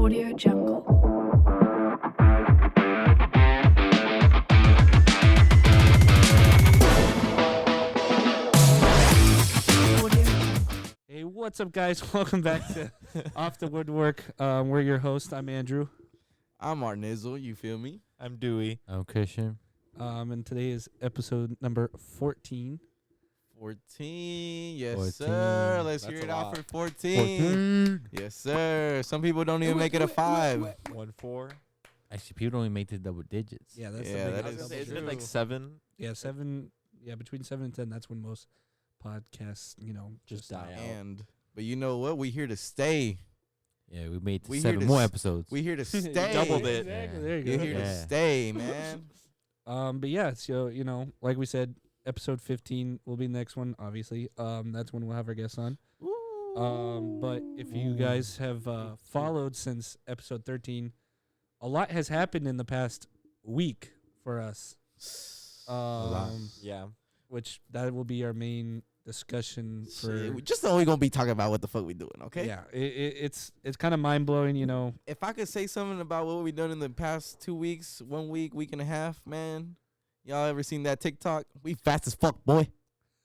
Audio Jungle. Hey, what's up, guys? Welcome back to Off the Woodwork. We're your host. I'm Andrew. I'm Arnizzle, you feel me? I'm Dewey. I'm Christian. And today is episode number 14. 14, yes 14. sir. Let's That's hear it a out lot. for 14. Yes sir. Some people don't even make it a 5. 1-4. Actually, people only make the double digits. Yeah, that's Yeah, the big that is Isn't it true. like 7? Yeah, 7. Yeah, between 7 and 10. That's when most podcasts, just die out. And but you know what? We here to stay. Yeah, we made We here 7 to more s- episodes. We here to stay. doubled it. Exactly. Yeah. There you You're go. here to Yeah. stay, man. But yeah, so like we said, episode 15 will be the next one. Obviously, that's when we'll have our guests on. But if you guys have followed since episode 13, a lot has happened in the past week for us. lot. Yeah. Which that will be our main discussion for. Shit, we just only gonna be talking about what the fuck we doing, okay? Yeah, it's kind of mind blowing, If I could say something about what we done in the past 2 weeks, 1 week, week and a half, man. Y'all ever seen that TikTok? We fast as fuck, boy.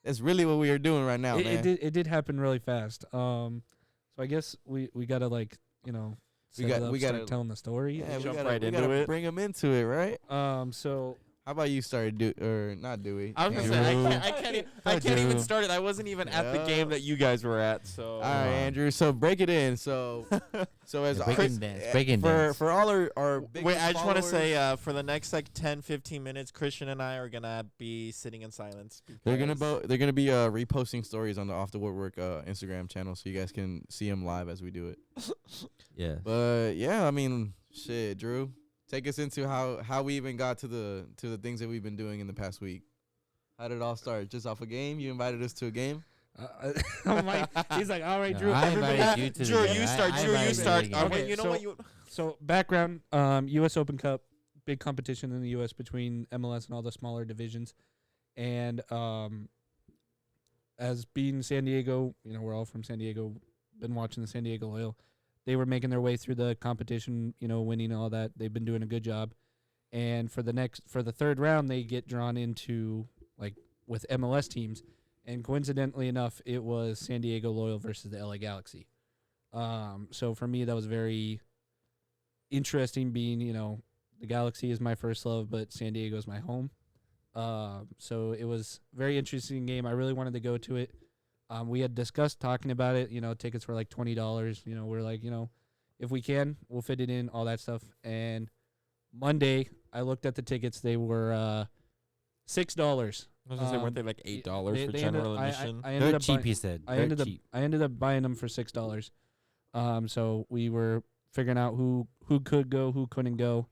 That's really what we are doing right now, man. It did happen really fast. So I guess we gotta set it up, we start gotta- telling the story. Yeah, Jump we right gotta into it. bring them into it, right? So How about you start not Dewey? I was gonna Andrew. say I can't even start it. I wasn't even at the Yeah. game that you guys were at. So All right, Andrew. So break it in. So as Yeah, breaking dance, breaking for dance. for all our big wait, I just want to followers, say for the next 10-15 minutes, Christian and I are gonna be sitting in silence. they're gonna because- they're gonna be reposting stories on the Off the Woodwork Instagram channel, so you guys can see them live as we do it. Yeah. But yeah, I mean, shit, Drew, take us into how we even got to the things that we've been doing in the past week. How did it all start? Just off a game? You invited us to a game? I'm like, he's like, all right, No, Drew. I everybody- invited you to the Drew, game. you start. I Drew, you invited start. to the game. Okay, You know so- what you? So background, U.S. Open Cup, big competition in the U.S. between MLS and all the smaller divisions, and as being San Diego, we're all from San Diego, been watching the San Diego Loyal. They were making their way through the competition, winning all that. They've been doing a good job, and for the third round, they get drawn into with MLS teams, and coincidentally enough, it was San Diego Loyal versus the LA Galaxy. So for me, that was very interesting, being the Galaxy is my first love, but San Diego is my home. So it was a very interesting game. I really wanted to go to it. We had discussed talking about it. Tickets were like $20. We're like, if we can, we'll fit it in, all that stuff. And Monday, I looked at the tickets. They were $6. I was gonna say, weren't they like $8 for They general ended- admission? I ended They're up cheap, buying- he said. I They're ended up cheap. I ended up buying them for $6. So we were figuring out who could go, who couldn't go.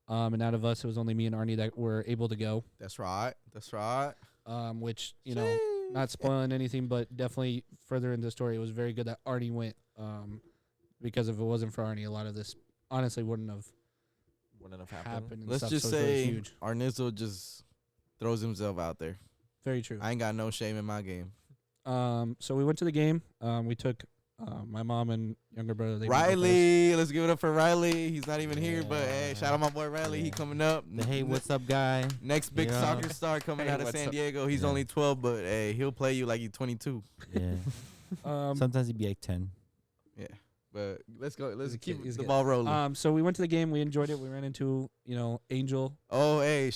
And out of us, it was only me and Arnie that were able to go. That's right. That's right. Which not spoiling anything, but definitely further into the story, it was very good that Arnie went. Because if it wasn't for Arnie, a lot of this honestly wouldn't have Wouldn't have happened. happened. And Let's stuff, just so it was really say huge. Arnizzle just throws himself out there. Very true. I ain't got no shame in my game. So we went to the game. We took my mom and younger brother. They went with us. Riley, let's give it up for Riley. He's not even here, but hey, Yeah. shout out my boy Riley. He Yeah. coming up. The hey, what's up, guy? Next big Yeah. soccer star coming Hey, out of what's San up? Diego. He's Yeah. only 12, but hey, he'll play you like he's 22. Yeah. Um, Sometimes he'd be like 10. But let's go. Let's He's a keep kid, he's a the kid. ball rolling. So we went to the game. We enjoyed it. We ran into Angel. Oh, hey,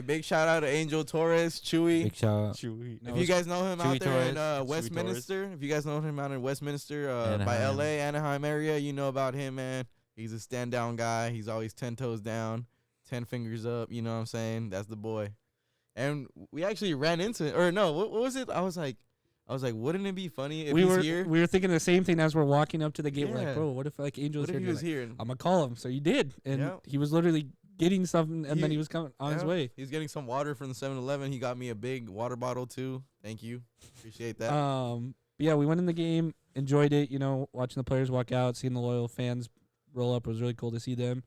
big shout out to Angel Torres, Chewy. Big shout out. Chewy. No, If you guys know him Chewy out there in Torres. Westminster, if you guys know him out in Westminster by Anaheim. LA, Anaheim area, you know about him, man. He's a stand down guy. He's always 10 toes down, 10 fingers up. You know what I'm saying? That's the boy. And we actually ran into it. Or no, what was it? I was like, wouldn't it be funny if he's here? We were thinking the same thing as we're walking up to the gate. We're Yeah. like, bro, what if Angel's What here? if he And was you're here? like, I'm gonna call him. So you did, and Yep. he was literally getting something, and then He- he was coming on his Yeah. way. He's getting some water from the 7-Eleven. He got me a big water bottle too. Thank you. Appreciate that. But yeah, we went in the game, enjoyed it. Watching the players walk out, seeing the loyal fans roll up. It was really cool to see them.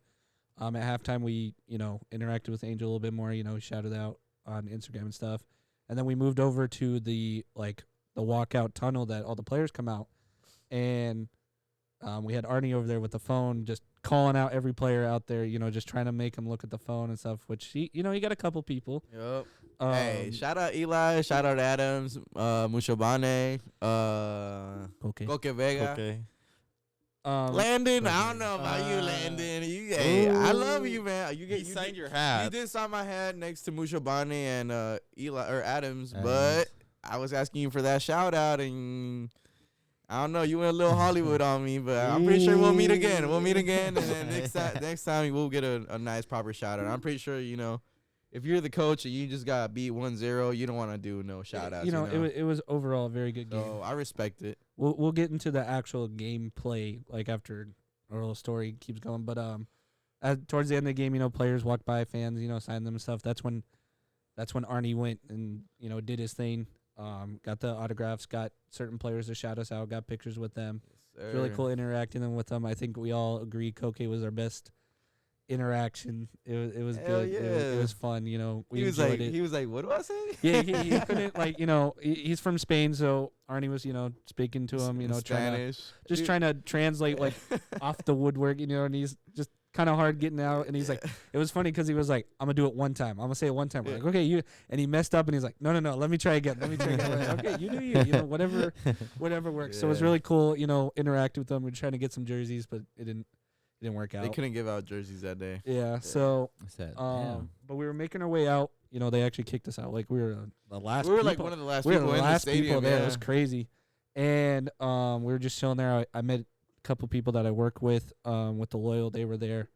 At halftime, we interacted with Angel a little bit more. Shouted out on Instagram and stuff, and then we moved over to the walkout tunnel that all the players come out, and We had Arnie over there with the phone, just calling out every player out there, just trying to make them look at the phone and stuff, which he got a couple people. Yep. Hey, shout out Eli, shout out Adams, Mushobane, Coque Vega. Okay. Landon, I don't know about you, Landon. Hey, I love you, man. You signed your You hat. did sign my hat next to Mushobane and Eli or Adams, Adams. but I was asking you for that shout out, and I don't know, you went a little Hollywood on me, but I'm pretty sure we'll meet again. And then next time we'll get a nice proper shout out. I'm pretty sure if you're the coach and you just got beat 1-0, you don't want to do no shout outs. It was overall a very good game. So I respect it. We'll get into the actual gameplay like after our little story keeps going. But towards the end of the game, players walked by, fans, signed them and stuff. That's when Arnie went and did his thing. Got the autographs, got certain players to shout us out, got pictures with them. Yes, Really sir. cool interacting with them. I think we all agree Koke was our best interaction. It was Hell good. yeah. It was fun. We He was enjoyed like, it. what do I say? Yeah, he couldn't he's from Spain, so Arnie was speaking to him, Spanish. trying to translate like off the woodwork, and he's just kind of hard getting out, and he's like, it was funny because he was like, I'm gonna do it one time, I'm gonna say it one time. We're like, okay, and he messed up, and he's like, no, let me try again. We're like, okay, you do you, whatever works. So it was Yeah. really cool, interacting with them. We are trying to get some jerseys, but it didn't work out. They couldn't give out jerseys that day. Yeah, so Sad. but we were making our way out. They actually kicked us out. Like we were the last. We were people. like one of the last We were people the in last the stadium. people there. Yeah. It was crazy, and we were just chilling there. I met a couple people that I work with the Loyal. They were there,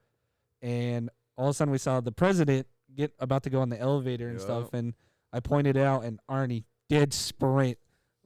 and all of a sudden we saw the president about to go on the elevator and stuff, and I pointed out, and Arnie did sprint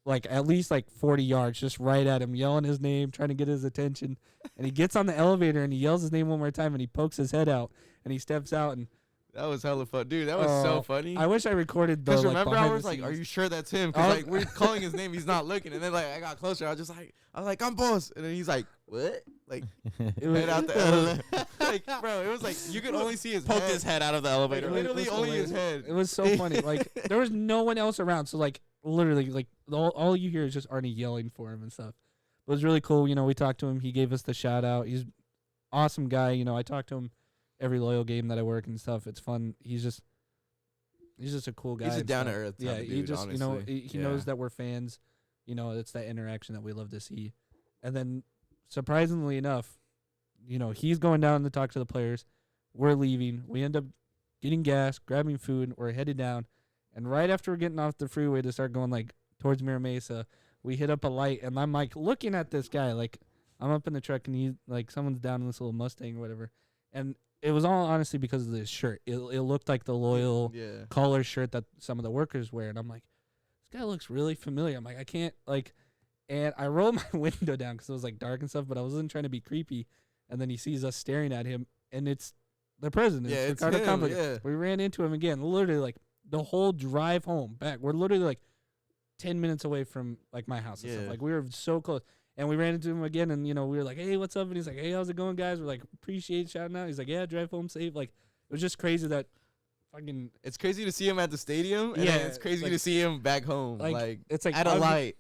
like at least like 40 yards just right at him, yelling his name, trying to get his attention, and he gets on the elevator and he yells his name one more time, and he pokes his head out and he steps out, and That was hella fun, dude. That was so funny. I wish I recorded the Because remember, I behind was the like, "Are scenes. you sure that's him?" Because like we're calling his name, he's not looking. And then like I got closer, I was like, "I'm boss," and then he's like, "What?" Like It was- head out the elevator. Like, bro, it was like you could only see his Poked head. his head out of the elevator. Like, literally It was only his hilarious. head. It was so funny. Like there was no one else around, so like literally like all you hear is just Arnie yelling for him and stuff. It was really cool. We talked to him. He gave us the shout out. He's awesome guy. I talk to him every Loyal game that I work and stuff. It's fun. He's just a cool guy. He's a and down to stuff. earth. Yeah, he dude, just honestly. he knows that we're fans. It's that interaction that we love to see. And then surprisingly enough, he's going down to talk to the players. We're leaving. We end up getting gas, grabbing food. We're headed down, and right after we're getting off the freeway to start going like towards Mira Mesa, we hit up a light, and I'm like looking at this guy like I'm up in the truck, and he's like someone's down in this little Mustang or whatever, and it was all honestly because of this shirt. It looked like the Loyal collar shirt that some of the workers wear, and I'm like, this guy looks really familiar. I'm like, I can't like, and I rolled my window down because it was like dark and stuff, but I wasn't trying to be creepy. And then he sees us staring at him, and it's the president. Yeah, it's Ricardo him, Campos. yeah. We ran into him again, literally like the whole drive home back. We're literally like 10 minutes away from like my house and stuff. Yeah. Like we were so close. And we ran into him again, and we were like, "Hey, what's up?" And he's like, "Hey, how's it going, guys?" We're like, "Appreciate shouting out." He's like, "Yeah, drive home safe." Like it was just crazy that fucking It's crazy to see him at the stadium, and Yeah, then it's crazy like- to see him back home. Like it's like at a light.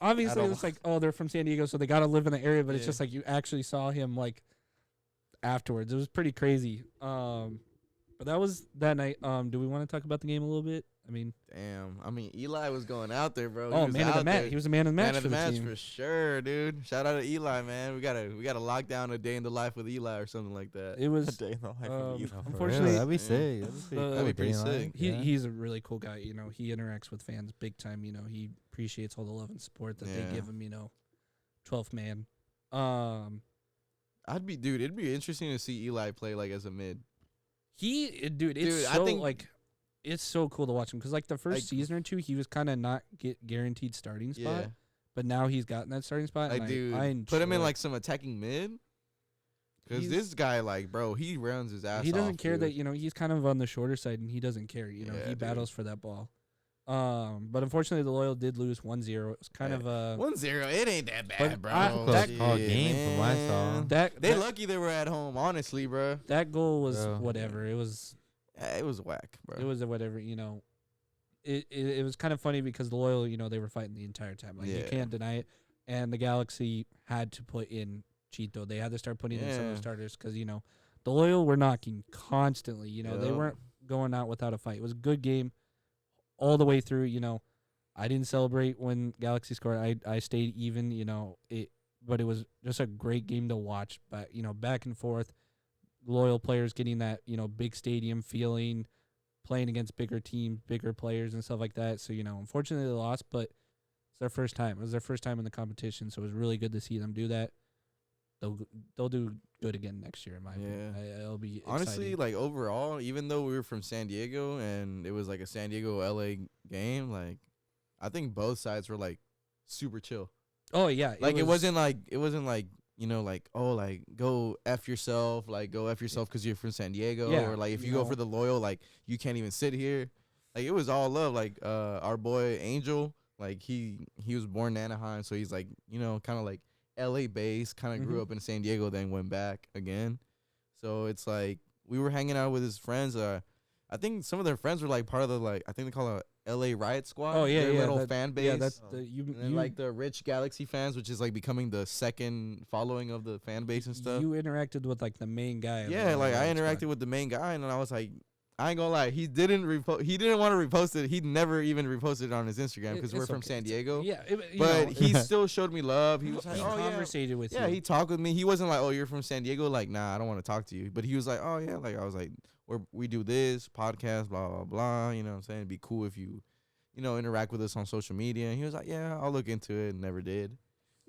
Obviously, I don't it's like, oh, they're from San Diego, so they got to live in the area. But it's Yeah. just like you actually saw him like afterwards. It was pretty crazy. But that was that night. Do we want to talk about the game a little bit? I mean, Damn. I mean, Eli was going out there, bro. oh, was man of the out match. there. He was the man of the match Man of for the the match team. for sure, dude. Shout out to Eli, man. We gotta lock down a day in the life with Eli or something like that. It A was day in the life of you. unfortunately, that'd be Yeah. sick. That'd be pretty sick. he's a really cool guy. He interacts with fans big time. He appreciates all the love and support that Yeah. they give him. 12th man. It'd be interesting to see Eli play like as a mid. Dude, it's Dude, I so think- like, it's so cool to watch him because like the first Like- season or two, he was kind of not guaranteed starting spot, Yeah. but now he's gotten that starting spot. Like, and dude, I put him in enjoy- like some attacking mid. Because He's- this guy, like, bro, he runs his ass he doesn't off, care dude. that he's kind of on the shorter side and he doesn't care. Yeah, He dude. battles for that ball. But unfortunately, the Loyal did lose 1-0. It's kind of 1-0, it ain't that bad, but bro. I- Close Shit, call game from what I saw. man. that. They that, lucky they were at home, honestly, bro. that goal was Bro. whatever. It was It was whack, bro. it was a whatever. It was kind of funny because the Loyal, they were fighting the entire time. Like you Yeah. can't deny it. and the Galaxy had to put in Cheeto. They had to start putting in some of the Yeah. starters because, the Loyal were knocking constantly. They Yep. weren't going out without a fight. It was a good game all the way through. I didn't celebrate when Galaxy scored. I stayed even, but it was just a great game to watch. But, back and forth, Loyal players getting that, big stadium feeling, playing against bigger teams, bigger players and stuff like that. So, unfortunately they lost, but it's their first time. It was their first time in the competition, so it was really good to see them do that. They'll do good again next year, in my opinion. It'll be Honestly, exciting. like overall, even though we were from San Diego and it was like a San Diego LA game, like I think both sides were like super chill. Oh yeah, Like it wasn't like like oh like go F yourself because you're from San Diego, Yeah, or like if you you go know. for the Loyal, like you can't even sit here. Like it was all love. Like our boy Angel, like he was born in Anaheim, so he's like kind of like LA based, kind of grew Mhm. up in San Diego, then went back again. So it's like we were hanging out with his friends. I think some of their friends were like part of the I think they call it LA Riot Squad. Oh yeah, their yeah, little that- fan base. Yeah, that's Oh. the you. And then you like the rich Galaxy fans, which is like becoming the second following of the fan base and stuff. You interacted with like the main guy. of Yeah, the like I Riot interacted Squad. with the main guy, and then I was like, I ain't gonna lie, he didn't want to repost it. He never even reposted it on his Instagram because we're It's from okay. San Diego. Yeah, But he still showed me love. He was like, he oh yeah. conversated with Yeah, you. he talked with me. He wasn't like, "Oh, you're from San Diego." Like, nah, I don't want to talk to you. But he was like, "Oh yeah," like I was like, we do this podcast, blah blah blah." You know what I'm saying? It'd be cool if you, interact with us on social media. And he was like, "Yeah, I'll look into it." And never did.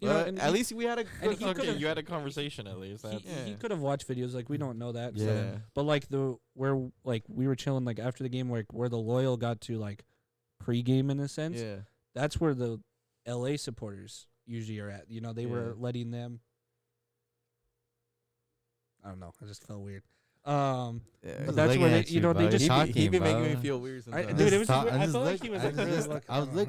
But and at least we had a and good he Okay, could've- you had a conversation at least. he, That's Yeah. could have watched videos, like we don't know that. so- yeah. But like where like we were chilling like after the game, like where the Loyal got to like pregame in a sense. Yeah. That's where the LA supporters usually are at. They were Yeah. letting them. I don't know. I just felt weird. Yeah. But that's looking where they, at you, they bro. just. You're he talking, be making bro. me feel weird sometimes. Dude, it Just was. talk- I I'm just felt like look- he was. I just- I was look-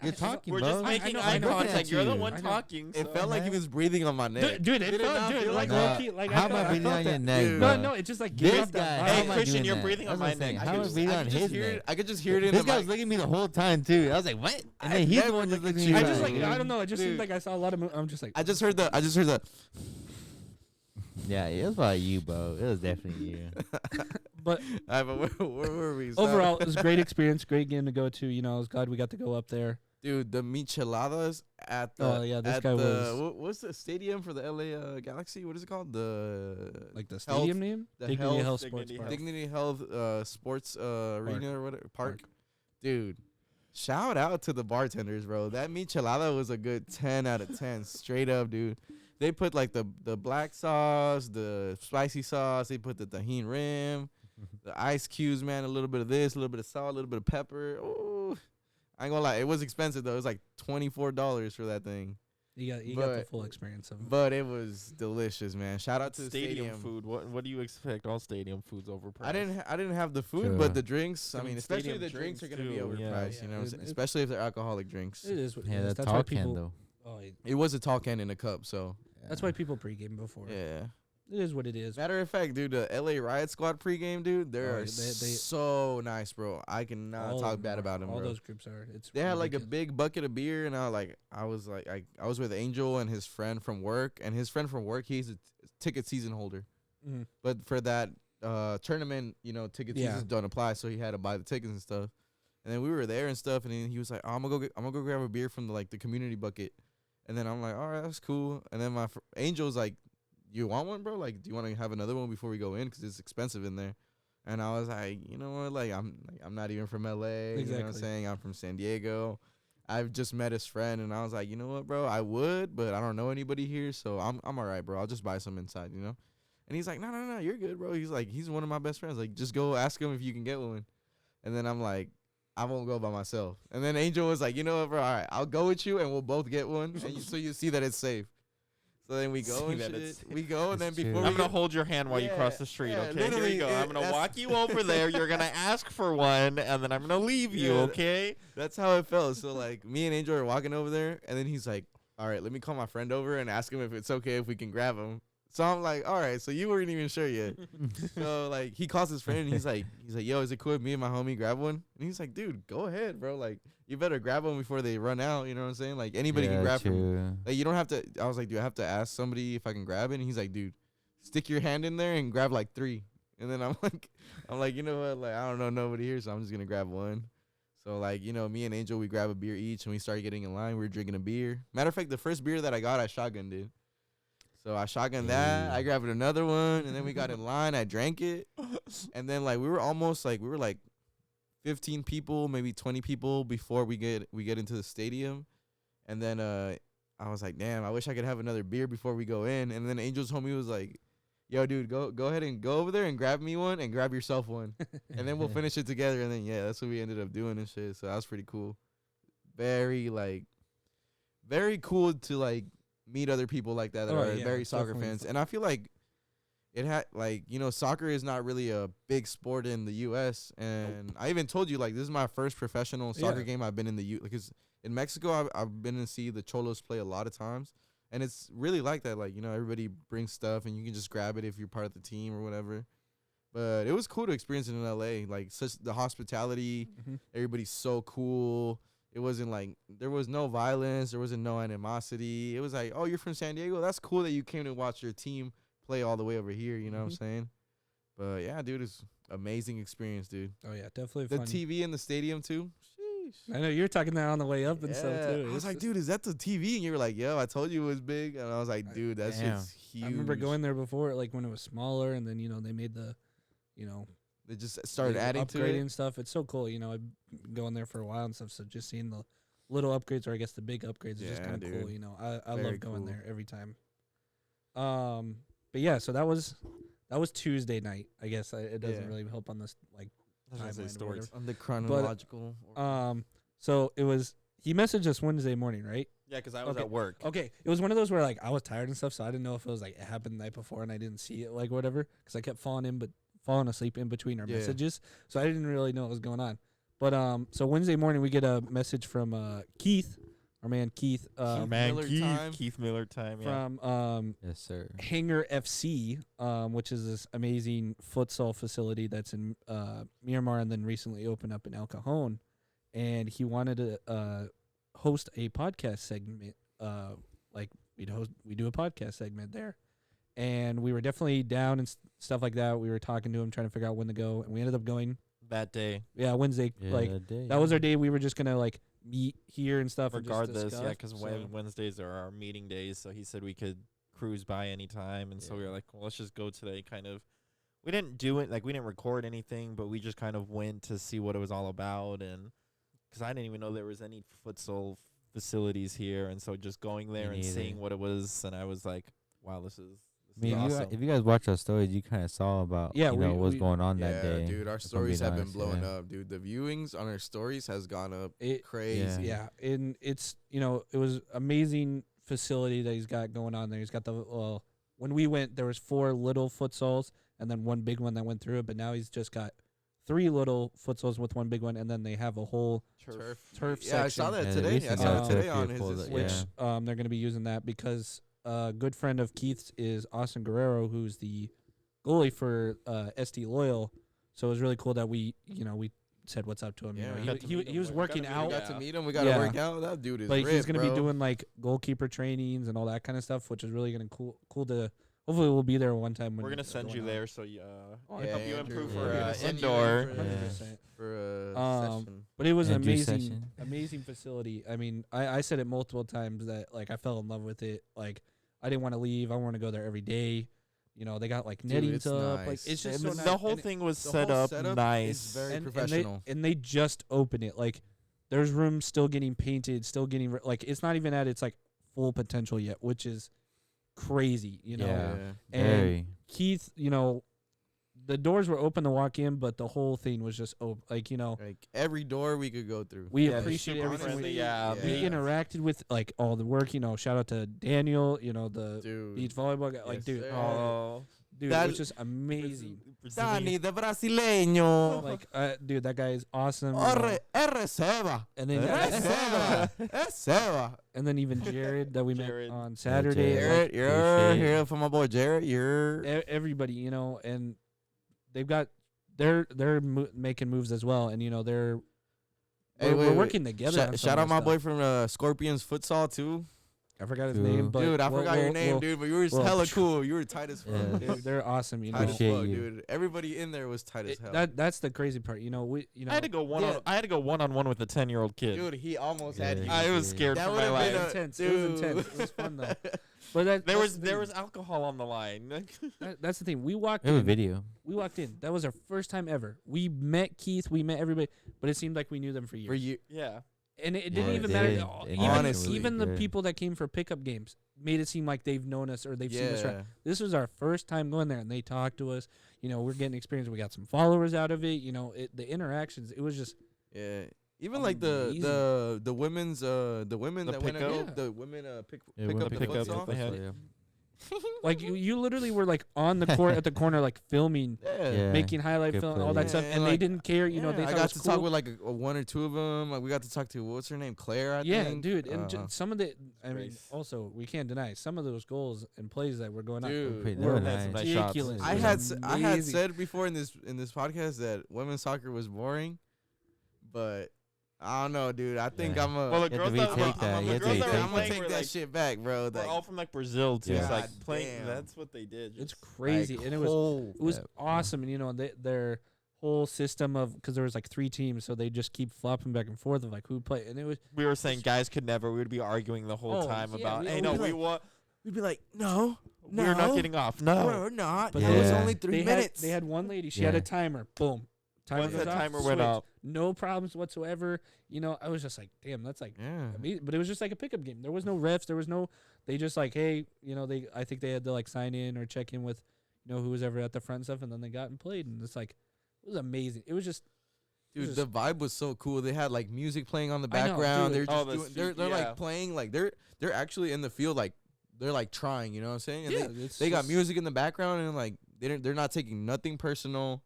You're talking, We're bro. just making know, eye I know. contact. You're the you. one I know. talking. It so- felt like he was breathing on my neck. Dude, Did it it not felt, dude, feel like like low that? key, like How I am I felt, breathing on felt your that. neck, Dude. bro? No, it's just like This give up guy, that how Hey, am I Christian, doing you're that? breathing on That's what my I'm saying. neck. How am I breathing on his neck? I could just hear it in This the guy mic. was looking at me the whole time too. I was like, "What?" And I then he's the never one just looked looking at at I me. just like, like I don't know. It just seemed dude. like I saw a lot of. I'm just like. I just heard the. Yeah, it was probably you, bro. It was definitely you. But But where were we? overall, it was a great experience, great game to go to. I was glad we got to go up there. Dude, the micheladas at the. Oh, yeah, this guy was- What's the stadium for the LA Galaxy? What is it called? The Like the stadium name, the Dignity Health- Health Sports Dignity Park. Dignity Health Sports Arena or whatever park. Park. Dude, shout out to the bartenders, bro. That michelada was a good 10 out of 10, straight up, dude. They put like the black sauce, the spicy sauce. They put the tahini rim, the ice cubes, man. A little bit of this, a little bit of salt, a little bit of pepper. Oh, I ain't gonna lie, it was expensive though. It was like $24 for that thing, You got the But- full experience of it. but it was delicious, man. Shout out to the stadium food. What do you expect? All stadium food's overpriced. I didn't have the food, True. but the drinks. I I mean, mean, especially stadium the drinks are drinks gonna be too, yeah. overpriced. You know, what I'm It- saying? it- Especially if they're alcoholic drinks. It is what it Yeah, is. that That's why tall people. can though. Oh, It was a tall can in a cup, so that's why people pregame before. yeah. It is what it is. Matter of fact, dude, the LA Riot Squad pregame, dude, they Oh, are they- so nice, bro. I cannot All talk of bad them about are. them, All bro. those groups are. It's They had like a ridiculous. big bucket of beer, and I was with Angel and his friend from work, and his friend from work, he's a ticket season holder, Mhm. but for that tournament, ticket Yeah. seasons don't apply, so he had to buy the tickets and stuff. And then we were there and stuff, and then he was like, oh, I'm gonna go grab a beer from the community bucket, and then I'm like, all right, that's cool. And then my Angel's like, you want one, bro? Like, do you want to have another one before we go in? Because it's expensive in there. And I was like, you know what? I'm not even from LA. You know what I'm Exactly. saying? I'm from San Diego. I've just met his friend, and I was like, you know what, bro? I would, but I don't know anybody here, so I'm all right, bro. I'll just buy some inside, you know? And he's like, no, you're good, bro. He's like, he's one of my best friends. Like, just go ask him if you can get one. And then I'm like, I won't go by myself. And then Angel was like, you know what, bro? All right, I'll go with you, and we'll both get one, and so you see that it's safe. So then we go See and that shit. it's- We go, and then It's true. before I'm we gonna go, hold your hand while you cross Yeah, the street. yeah, Okay, here literally, you go. I'm gonna that's- walk you over there. You're gonna ask for one, and then I'm gonna leave you. Yeah, Okay. that's how it felt. So like me and Angel are walking over there, and then he's like, all right, let me call my friend over and ask him if it's okay if we can grab him. So I'm like, all right, so you weren't even sure yet. So like he calls his friend and he's like, yo, is it cool if me and my homie grab one? And he's like, dude, go ahead, bro. Like you better grab one before they run out. You know what I'm saying? Like anybody can grab from. Like you don't have to. I was like, do I have to ask somebody if I can grab it? And he's like, dude, stick your hand in there and grab like 3. And then I'm like, you know what? Like I don't know nobody here, so I'm just gonna grab one. So like, you know, me and Angel, we grab a beer each and we started getting in line. We were drinking a beer. Matter of fact, the first beer that I got, I shotgunned it. So I shotgunned that. I grabbed another one, and then we got in line. I drank it, and then like we were like 15 people, maybe 20 people before we get into the stadium, and then I was like, damn, I wish I could have another beer before we go in. And then Angel's homie was like, yo, dude, go ahead and go over there and grab me one and grab yourself one, and then we'll finish it together. And then yeah, that's what we ended up doing and shit. So that was pretty cool. Very cool to like meet other people like that are very soccer fans. And I feel like it had like, you know, soccer is not really a big sport in the US. And I even told you like this is my first professional soccer game I've been in the U, because in Mexico I've been to see the Cholos play a lot of times, and it's really like that. Like, you know, everybody brings stuff and you can just grab it if you're part of the team or whatever. But it was cool to experience it in LA. Like such the hospitality, everybody's so cool. It wasn't like, there was no violence. There wasn't no animosity. It was like, oh, you're from San Diego? That's cool that you came to watch your team play all the way over here. You know what I'm saying? But, yeah, dude, it's amazing experience, dude. Oh, yeah, definitely the fun. TV in the stadium, too. Sheesh. I know. You were talking that on the way up and stuff, too. I was like, dude, is that the TV? And you were like, yo, I told you it was big. And I was like, dude, that shit's huge. I remember going there before, like, when it was smaller, and then, you know, they made the, you know, they just started adding to it. Upgrading stuff. It's so cool. You know, I've been going there for a while and stuff, so just seeing the little upgrades, or I guess the big upgrades, is just kind of cool. You know, I love going there every time. But yeah, so that was Tuesday night. I guess it doesn't really help on this like timeline on the chronological. So it was. He messaged us Wednesday morning, right? Yeah, because I was at work. Okay, it was one of those where like I was tired and stuff, so I didn't know if it was like it happened the night before and I didn't see it, like whatever, because I kept falling asleep in between our messages, so I didn't really know what was going on. But so Wednesday morning we get a message from Keith, our man Keith, Keith Miller time, from yes sir, Hangar FC, which is this amazing futsal facility that's in Miramar and then recently opened up in El Cajon, and he wanted to host a podcast segment, like we do a podcast segment there. And we were definitely down and stuff like that. We were talking to him, trying to figure out when to go, and we ended up going that day. Yeah, Wednesday. That was our day. We were just gonna like meet here and stuff. Regardless, because Wednesdays are our meeting days. So he said we could cruise by anytime, and so we were like, well, let's just go today. Kind of, we didn't do it like we didn't record anything, but we just kind of went to see what it was all about, and because I didn't even know there was any futsal facilities here, and so just going there and seeing what it was, and I was like, wow, this is. I mean, awesome. If you guys watch our stories, you kind of saw about what's going on that day. Yeah, dude, our stories have been blowing up, dude. The viewings on our stories has gone up crazy. Yeah, and it's, you know, it was amazing facility that he's got going on there. He's got the when we went, there was 4 little futsals and then 1 big one that went through it, but now he's just got 3 little futsals with 1 big one, and then they have a whole turf section. I saw that today. I saw that today on his which they're going to be using that because a good friend of Keith's is Austin Guerrero, who's the goalie for SD Loyal. So it was really cool that we said what's up to him. Yeah, you know, he was working out. We got to meet him. We got to work out. That dude is ripped, he's going to be doing like goalkeeper trainings and all that kind of stuff, which is really going to cool to. Hopefully we'll be there one time. We're going to send you there, so help you improve for indoor. For session. But it was an amazing facility. I mean, I said it multiple times that like I fell in love with it. Like I didn't want to leave. I want to go there every day. You know, they got like nettings up. Nice. Like it's just so nice. The whole thing was set up nice. It's very professional. And they just opened it. Like there's rooms still getting painted, still getting like it's not even at its like full potential yet, which is crazy, you know. Yeah. And Keith, you know, the doors were open to walk in, but the whole thing was just open. Like, you know, like every door we could go through. We appreciate everything. We interacted with like all the work. You know, shout out to Daniel. You know, the beach volleyball guy. Like, dude, dude, it was just amazing. Dani de brasileño. Like, dude, that guy is awesome. Receba. And then Receba. and then even Jared that we Jared. met on Saturday. Jared, you're here for my boy Jared. You're Everybody, you know, and they've got they're making moves as well, and you know we're working together. Shout out my boy from Scorpions Futsal too. I forgot his name, but dude, I forgot your name, dude. But you were hella cool. You were tight as fuck. Yeah. They're awesome, you know. Tight as fuck, dude. Everybody in there was tight as hell. That's the crazy part, you know. I had to go one-on-one with a 10-year-old kid. Dude, he almost had you. I was scared for my life. It was intense. It was fun though. But there was alcohol on the line. That's the thing. We walked in. in. Video. We walked in. That was our first time ever. We met Keith. We met everybody, but it seemed like we knew them for years. Yeah. And it didn't even matter. Even the people that came for pickup games made it seem like they've known us or they've seen us. Right. This was our first time going there, and they talked to us. You know, we're getting experience. We got some followers out of it. You know, the interactions. It was just Even like the women's the women that went the women pick up the futsal. Like you literally were like on the court at the corner, like filming, making highlight film, all that stuff, and like, they didn't care. You know, they I got to talk with like one or two of them. Like we got to talk to what's her name, Claire. I think. Dude, and some of the, I mean, also we can't deny some of those goals and plays that were going on. Were ridiculous. I had said before in this podcast that women's soccer was boring, but I don't know, dude. I think I'm gonna take that shit back, bro. They're all from like Brazil too. It's like playing. That's what they did. It's crazy, and it was awesome. And you know, their whole system of because there was like 3 teams, so they just keep flopping back and forth of like who play. And it was we were saying guys could never. We would be arguing the whole time about. Hey, no, we'd be like, no, we're not getting off. No, we're not. But it was only 3 minutes. They had one lady. She had a timer. Boom. Once the timer went up, no problems whatsoever. You know, I was just like, damn, that's like amazing. But it was just like a pickup game. There was no refs. There was no. They just like, hey, you know, I think they had to like sign in or check in with, you know, who was ever at the front and stuff, and then they got and played, and it's like, it was amazing. It was just. Dude, the vibe was so cool. They had like music playing on the background. They're just they're like playing like they're actually in the field like they're like trying. You know what I'm saying? And they got music in the background and like they're not taking nothing personal.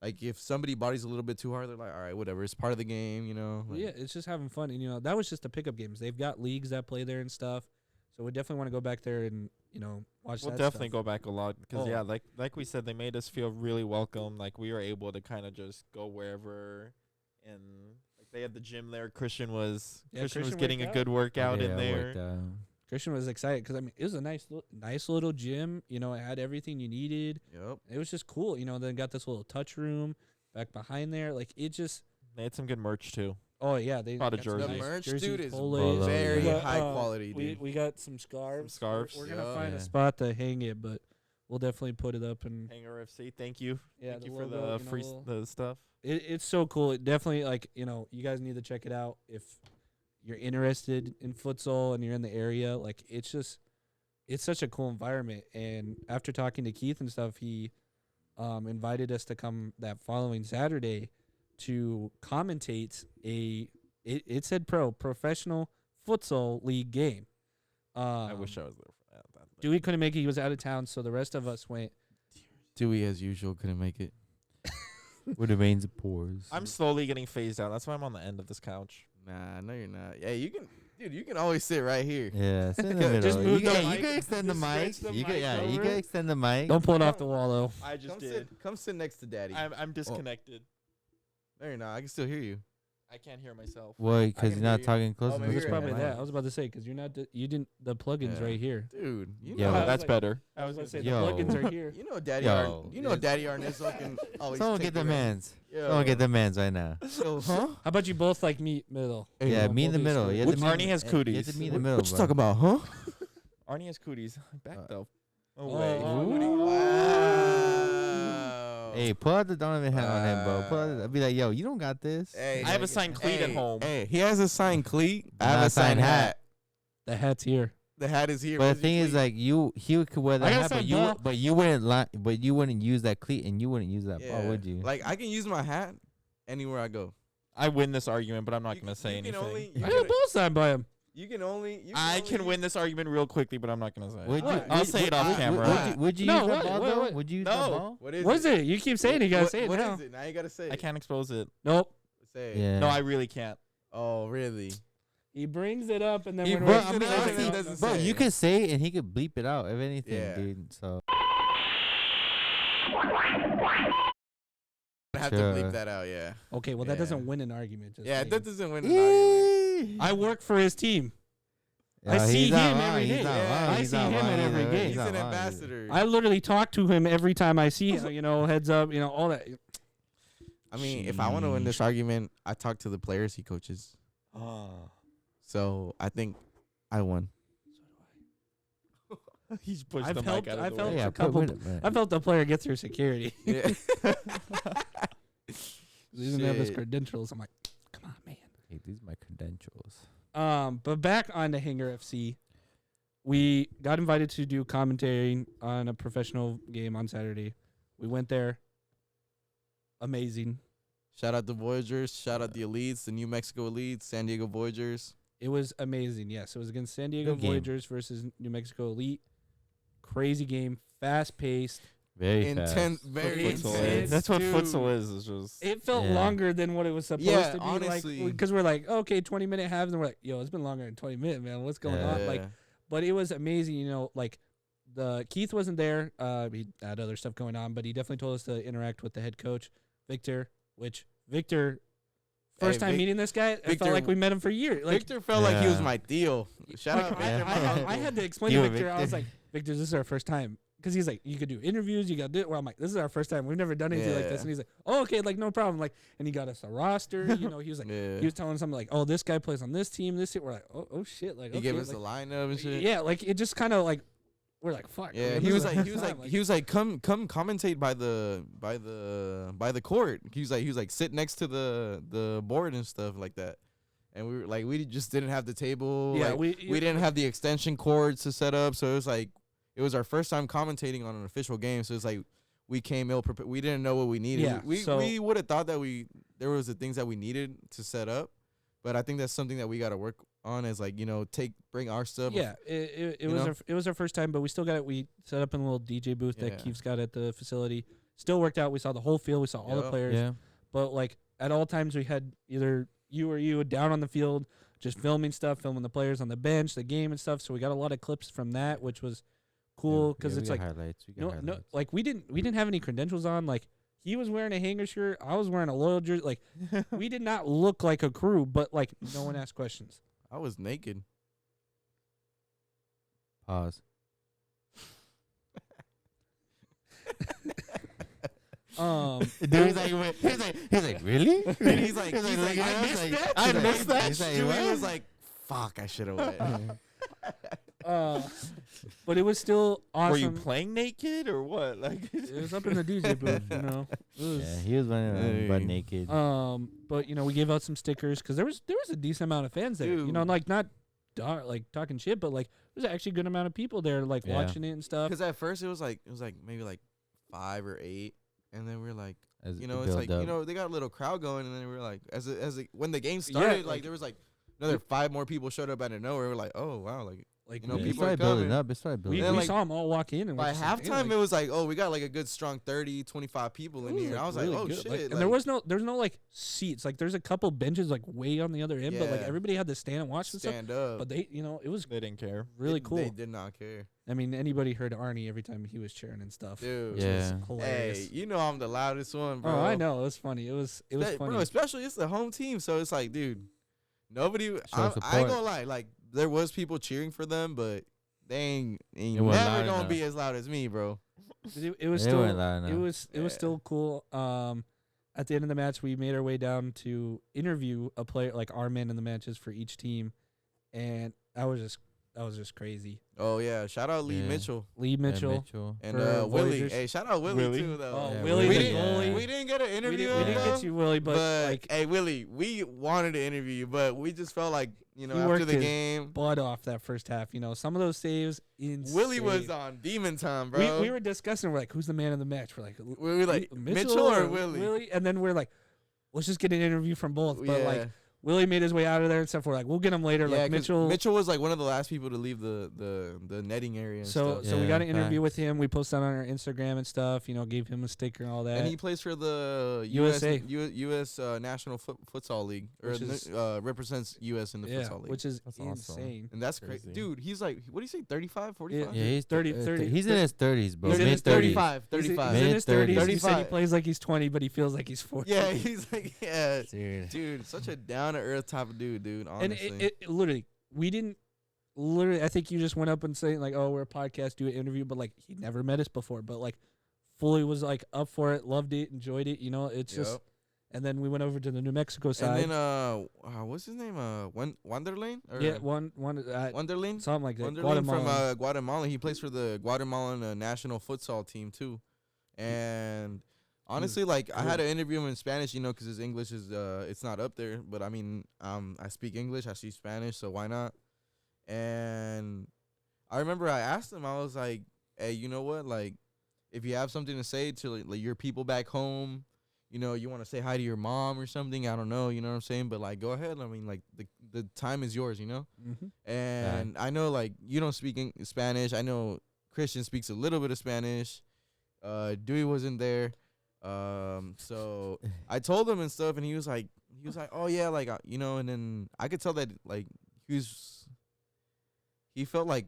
Like, if somebody bodies a little bit too hard, they're like, all right, whatever. It's part of the game, you know? Like, it's just having fun. And, you know, that was just the pickup games. They've got leagues that play there and stuff. So we definitely want to go back there and, you know, watch that We'll definitely go back a lot. Because, like we said, they made us feel really welcome. Like, we were able to kind of just go wherever. And, like, they had the gym there. Christian was getting a good workout in there. Christian was excited because, I mean, it was a nice little gym. You know, it had everything you needed. Yep. It was just cool. You know, then got this little touch room back behind there. Like, it just. They had some good merch, too. Oh, yeah. They got a jersey. The merch, jerseys, dude, is polos. very high quality, dude. We got some scarves. We're going to find a spot to hang it, but we'll definitely put it up. And Hangar FC, thank you. Yeah, thank you for the free the stuff. It's so cool. It definitely, like, you know, you guys need to check it out if you're interested in futsal and you're in the area. Like, it's such a cool environment. And after talking to Keith and stuff, he invited us to come that following Saturday to commentate it said professional futsal league game. I wish I was there for that. Dewey couldn't make it. He was out of town, so the rest of us went. Dewey, as usual, couldn't make it. With the veins of pores. I'm slowly getting phased out. That's why I'm on the end of this couch. Nah, no, you're not. Yeah, you can. Dude, you can always sit right here. Yeah, sit in the middle. Just move you can extend the mic. You can extend the mic. Don't pull it off the wall, though. I just did. Come sit next to Daddy. I'm disconnected. No, you're not. I can still hear you. I can't hear myself. Why? Because you're not talking close enough. It's probably that. I was about to say, because you're not. You didn't. The plugins right here. Dude. That's better. I was going to say, the plugins are here. You know Daddy Arnezo can always Someone get the mans. Someone get the mans right now. Huh? How about you both like meet middle? Yeah, me in the middle. Arnie has cooties. You have to meet in the middle. What you talking about, huh? Arnie has cooties. Back though. Wow. Hey, pull out the Donovan hat on him, bro. I'll be like, yo, you don't got this. Hey, I have a signed cleat at home. Hey, he has a signed cleat. I have a signed hat. The hat's here. The hat is here. But the thing is, like, he could wear that hat, but you wouldn't use that cleat and you wouldn't use that ball, would you? Like, I can use my hat anywhere I go. I win this argument, but I'm not gonna say anything. I got both signed by him. You can only. I can win this argument real quickly, but I'm not gonna say it. I'll say it would- off camera. Would you No, use what? that ball What? though? What? Would you use that ball? What is What is it? You keep saying it. You gotta say it what now. What is it? Now you gotta say it. I can't expose it. Nope. Say it. Yeah. No, I really can't. Oh, really? He brings it up and then He when bro, we're I mean, doesn't honestly, say it. bro, you could say it and he could bleep it out if anything, Yeah. dude. So I have to Sure. bleep that out. Yeah. Okay, well Yeah. that doesn't win an argument. Just Yeah, saying. that doesn't win an argument. I work for his team. I Yeah, see he's not him wrong, every he's day. not Yeah, wrong, I he's see not him wrong, at every he's game. He's not an wrong. ambassador. I literally talk to him every time I see him. You know, heads up. You know, all that. I mean, if I want to win this argument, I talk to the players he coaches. So I think I won. He's pushed I've the helped- mic out of I've the helped way. Yeah, a couple- man. I felt the player get through security. Yeah. He didn't have his Shit. credentials. I'm like, come on, man. Hey, these are my credentials. But back on to Hangar FC, we got invited to do commentary on a professional game on Saturday. We went there. Amazing. Shout out the Voyagers. Shout out the Elites, the New Mexico Elites, San Diego Voyagers. It was amazing. Yes, it was against San Diego Good game. Voyagers versus New Mexico Elite. Crazy game, fast paced. Very Intense, fast. very It's- Futsal intense. is. That's what dude. futsal is. It's just It felt Yeah. longer than what it was supposed Yeah, to be. honestly. Because we're like, okay, 20-minute halves, and we're like, yo, it's been longer than 20 minutes, man. What's going on? Like, but it was amazing. You know, like the Keith wasn't there. He had other stuff going on, but he definitely told us to interact with the head coach, Victor. Which Victor, first time meeting this guy, it Victor- felt like we met him for years. Like, Victor felt like he was Yeah. my deal. Shout like, out I, Victor. I had to explain Deal to with Victor. I was Victor. like, Victor, this is our first time. Because he's like, you could do interviews, you got to do it. Well, I'm like, this is our first time. We've never done anything like this. Yeah. And he's like, oh, okay, like, no problem. Like, and he got us a roster. You know, he was like, Yeah. he was telling us something like, oh, this guy plays on this team, this team. We're like, oh shit. Like, He okay, gave us like, the lineup and shit. yeah, like, it just kind of like, we're like, fuck. Yeah, man, he this was is like, our he was first like, time. he was like, come commentate by the court. He was like, sit next to the board and stuff like that. And we were like, we just didn't have the table. Yeah, like, we didn't have the extension cords to set up. So it was like, it was our first time commentating on an official game. So it's like, we came ill prepared. We didn't know what we needed. Yeah, so- we would have thought that there was the things that we needed to set up. But I think that's something that we got to work on, is like, you know, bring our stuff. Yeah, it You was know? it was our first time, but we still got it. We set up in a little DJ booth Yeah. that Keith's got at the facility. Still worked out. We saw the whole field. We saw all the Yeah. players. Yeah. But like at all times, we had either you or you down on the field, just filming stuff, filming the players on the bench, the game and stuff. So we got a lot of clips from that, which was cool because we it's got like highlights. We got no, highlights. like we didn't have any credentials on. Like he was wearing a Hanger shirt, I was wearing a Loyal jersey. Like we did not look like a crew, but like no one asked questions. I was naked. Pause. Dude, he's like, really? And he's like, He's like, I missed that. I missed that. He's like, Dude, he was like, fuck, I should have went. But it was still awesome. Were you playing naked or what? Like, It was up in the DJ booth, you know. It was, Yeah, he was running around butt Hey. naked. but you know, we gave out some stickers because there was a decent amount of fans there. You know, Dude. like not like talking shit, but like there's actually a good amount of people there, like Yeah. watching it and stuff. Because at first it was like maybe like 5 or 8, and then we were like, As you it know, it's built like, up. you know, they got a little crowd going, and then we were like, when the game Yeah, started, like- like there was like another 5 more people showed up out of nowhere. We're like, oh wow, like Like you know, Yeah, it people are started building coming. up. It started we, building then, up. we like, saw them all walk in, and we're by just like, damn, halftime like, it was like, oh, we got like a good strong 30, 25 people in it was, here. like, I was really like, oh good. shit, Like, like, and there was no like seats. Like there's a couple benches like way on the other end, but like Yeah. everybody had to stand and watch and stuff. stand up. But they, you know, it was they didn't care. really They- cool. They did not care, I mean, anybody heard Arnie every time he was cheering and stuff. dude. Which Yeah. was hilarious. Hey, you know I'm the loudest one, bro. Oh, I know. It was funny. It was That- funny. bro. Especially it's the home team, so it's like, dude, nobody. I ain't support. gonna lie, like there was people cheering for them, but they ain't It never wasn't loud gonna enough. be as loud as me, bro. It was They still weren't loud it enough. was Yeah. still cool. At the end of the match, we made our way down to interview a player, like our man in the matches for each team, and that was just crazy. Oh yeah, shout out Lee Yeah. Mitchell Lee Yeah, Mitchell. and for Willie. Voyagers. Hey, shout out Willie, Willie. too, though. Oh, Yeah, Willie we the didn't, goalie. we didn't get an We interview. didn't get you, Willie, but like hey, Willie, we wanted to interview you, but we just felt like, you know, He after worked the his game, butt off that first half. You know, some of those saves. Insane. Willie was on demon time, bro. We were discussing. We're like, who's the man of the match? We're like, we were like Mitchell or Willie? And then we're like, let's just get an interview from both. But like, Willie made his way out of there and stuff. We're like, we'll get him later. Yeah, like 'cause Mitchell was like one of the last people to leave the netting area. And So stuff. we got an Yeah, interview with facts. him. We posted on our Instagram and stuff. Gave him a sticker and all that. And he plays for the USA. U.S. National Futsal League, or Which is- represents U.S. in the futsal league. which is That's awesome. insane. And that's crazy. Crazy. Dude, he's like, what do you say, 35, 45? Yeah, he's 30, 30. 30. He's in his 30s, bro. He's in his Mid 30s. 35, He's 35. in his 30s. He said he 35. plays like he's 20, but he feels like he's 40. Yeah, he's like, yeah. Dude. Dude, such a down-to-earth type of dude, And honestly. it literally, I think you just went up and saying like, oh, we're a podcast, do an interview, but like he never met us before, but like fully was like up for it, loved it, enjoyed it. It's just, Yep. and then we went over to the New Mexico side. And then, what's his name? Wonderlane? Or yeah, one, Wonderlane? something like that. Wonderlane Guatemala. from Guatemala. He plays for the Guatemalan national futsal team too. And honestly, like I had to interview him in Spanish, because his English is it's not up there. But I mean, I speak English, I speak Spanish, so why not? And I remember I asked him, I was like, "Hey, you know what? Like, if you have something to say to like your people back home, you want to say hi to your mom or something. I don't know, you know what I'm saying? But like, go ahead. I mean, like the time is yours, Mm-hmm. And I know like you don't speak Spanish. I know Christian speaks a little bit of Spanish. Dewey wasn't there, so I told him and stuff, and he was like, oh yeah, like and then I could tell that like he felt like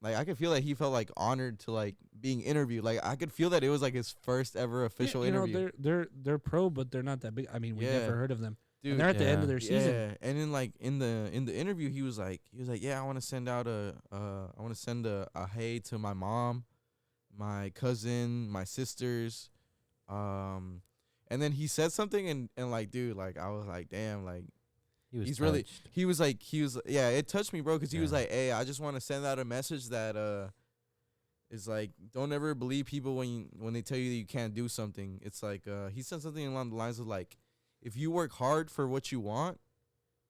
I could feel that he felt like honored to like being interviewed. Like I could feel that it was like his first ever official interview. They're pro, but they're not that big. I mean, we never heard of them. Dude, And they're at the end of their season. yeah, and then like in the interview, he was like, yeah, I want to send out a hey to my mom, my cousin, my sisters, and then he said something and like, dude, like I was like, damn, like He's really, touched. he was yeah, it touched me, bro, because he was Yeah. like, hey, I just want to send out a message that is like, don't ever believe people when they tell you that you can't do something. It's like he said something along the lines of like, if you work hard for what you want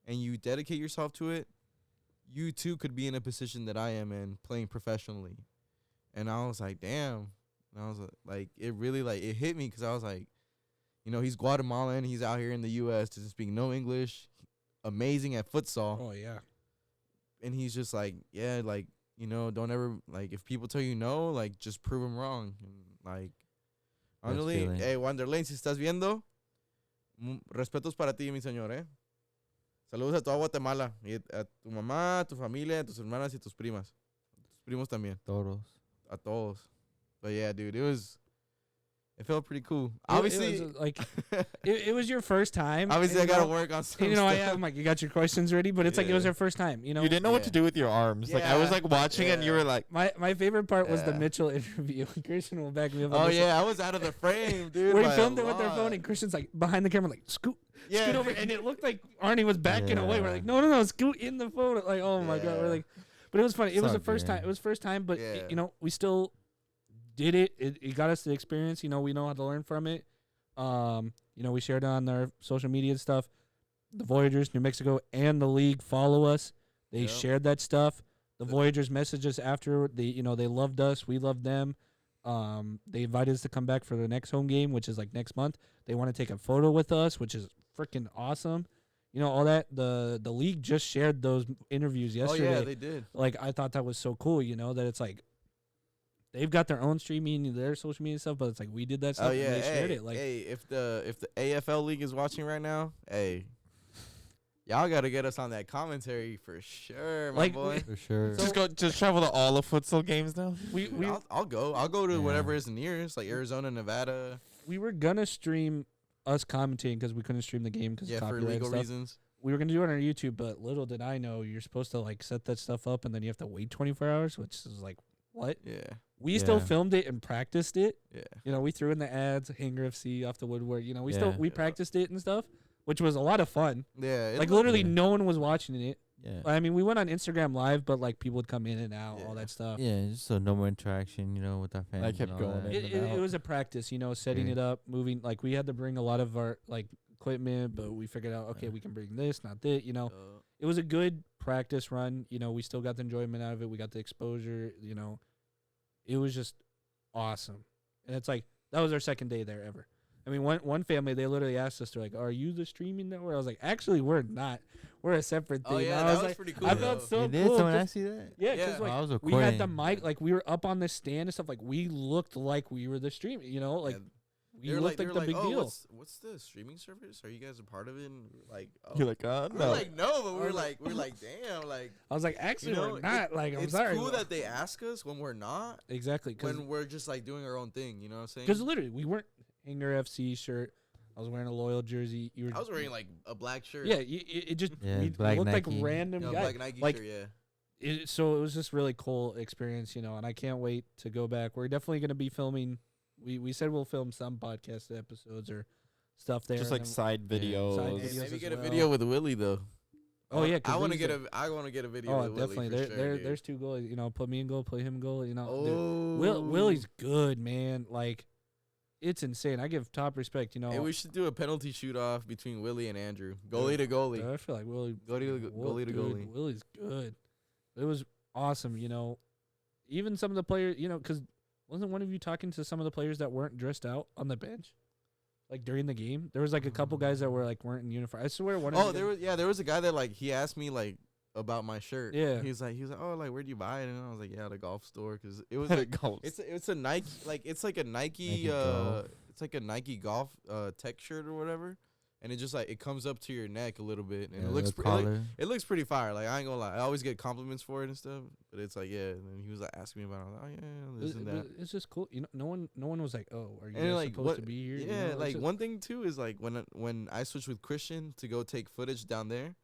and you dedicate yourself to it, you too could be in a position that I am in, playing professionally. And I was like, damn. And I was like, it really like it hit me, because I was like, he's Guatemalan, he's out here in the U.S. doesn't speak no English, amazing at futsal. Oh yeah. And he's just like, yeah, like, don't ever, like, if people tell you no, like, just prove them wrong. And, like, That's honestly, feeling. hey, Wanderlane, si estás viendo, respetos para ti, mi señor, Saludos a toda Guatemala, y a tu mamá, a tu familia, a tus hermanas y tus primas. Tus primos también, Todos. a todos. But yeah, dude, it felt pretty cool. Obviously, Obviously, it was like it was your first time. obviously, I and, gotta work on some I stuff. am like, you got your questions ready, but it's like it was Yeah. your first time. You didn't know what to Yeah. do with your arms. Like I was Yeah. like watching it and you Yeah. were like, My favorite part was the Yeah. Mitchell interview. Christian will back me up. on Oh this. yeah, I was out of the frame, dude. Where by he a filmed it with their lot. phone, and Christian's like behind the camera, like scoot Yeah. over, and it looked like Arnie was backing away. We're Yeah. like, no, scoot in the photo. Like, oh my god, we're Yeah. like, but it was funny. It was So the first good. time. It was first time, but Yeah. we still did it. It got us the experience. We know how to learn from it. We shared it on our social media and stuff. The Voyagers, New Mexico, and the league follow us. They Yep. shared that stuff. The Voyagers messaged us after. They loved us. We loved them. They invited us to come back for the next home game, which is like next month. They want to take a photo with us, which is freaking awesome. All that. The league just shared those interviews yesterday. Oh yeah, they did. Like, I thought that was so cool, that it's like they've got their own streaming, their social media stuff, but it's like we did that stuff Oh yeah, and they shared hey, it. Like, hey, if the AFL league is watching right now, hey, y'all gotta get us on that commentary for sure, my Like, boy. For sure. just travel to all the futsal games now. we I'll go. I'll go to Yeah. whatever is nearest, like Arizona, Nevada. we were gonna stream us commentating because we couldn't stream the game because Yeah, for copyright legal stuff. reasons. We were gonna do it on our YouTube, but little did I know you're supposed to like set that stuff up and then you have to wait 24 hours, which is like what? Yeah, We still Yeah. filmed it and practiced it. yeah. We threw in the ads, Hangar FC, Off the Woodwork. We Yeah. practiced it and stuff, which was a lot of fun. Yeah, it Like looked- literally, yeah. no one was watching it. Yeah. I mean, we went on Instagram Live, but like people would come in and out, all Yeah. that stuff. Yeah, just so no more interaction, with our fans. kept and all going that. in. It was a practice, setting Yeah. it up, moving. Like we had to bring a lot of our like equipment, but we figured out, okay, we can bring this, not that. It was a good practice run. We still got the enjoyment out of it. We got the exposure. It was just awesome. And it's like that was our second day there ever. I mean, one family, they literally asked us, they're like, "Are you the streaming network?" I was like, "Actually, we're not. We're a separate thing." Oh yeah, I that was was like, pretty cool. I felt so You did? cool. Someone 'cause- asked you that? Yeah, Yeah. because Oh, I was we had recording. the mic, like we were up on the stand and stuff. Like we looked like we were the streaming, like we They were looked like the big oh, deal. what's the streaming service? Are you guys a part of it? And we're like, oh. You're like, We're no. like, no, but we're like, damn, like. I was like, actually, we're not. Like, I'm it's sorry. cool that they ask us when we're not. Exactly, When we're just like doing our own thing, you know what I'm saying? because literally we weren't Hangar FC shirt. I was wearing a loyal jersey. You were. I was wearing like a black shirt. Yeah, it just Yeah, we black looked Nike. like random No, guys. black Nike like, shirt, yeah. So it was just really cool experience, and I can't wait to go back. We're definitely going to be filming. We said we'll film some podcast episodes or stuff there. Just and like then- side videos. Side Hey, videos maybe as get a well. video with Willie though. Oh yeah, I want to Willie's get I want to get a video Oh, with definitely. Willie for sure, dude. There's two goalies. Put me in goal, play him in goal. Dude, Oh, Willie's good, man. Like, it's insane. I give top respect. Hey, we should do a penalty shoot off between Willie and Andrew, goalie to goalie. I feel like Willie. Goalie to goalie. Willie's good. It was awesome. Even some of the players. Because wasn't one of you talking to some of the players that weren't dressed out on the bench, like during the game? There was like a couple guys that were like weren't in uniform. I swear one. Oh, of there was a guy that like he asked me like about my shirt. Yeah. He was like, oh, like where'd you buy it? And I was like, yeah, at a golf store, because it was At a like golf it's a Nike, like it's like a Nike Nike Golf. it's like a Nike golf tech shirt or whatever, and it just like it comes up to your neck a little bit, and Yeah, it looks the pretty. collar. It looks pretty fire. Like I ain't gonna lie, I always get compliments for it and stuff. But it's like, yeah. And then he was like asking me about it. I was like, oh yeah, this and that. It's just cool. No one was like, "Oh, are you And guys like supposed what? to be here?" Yeah, It's like just- one thing too is like when I switched with Christian to go take footage down there,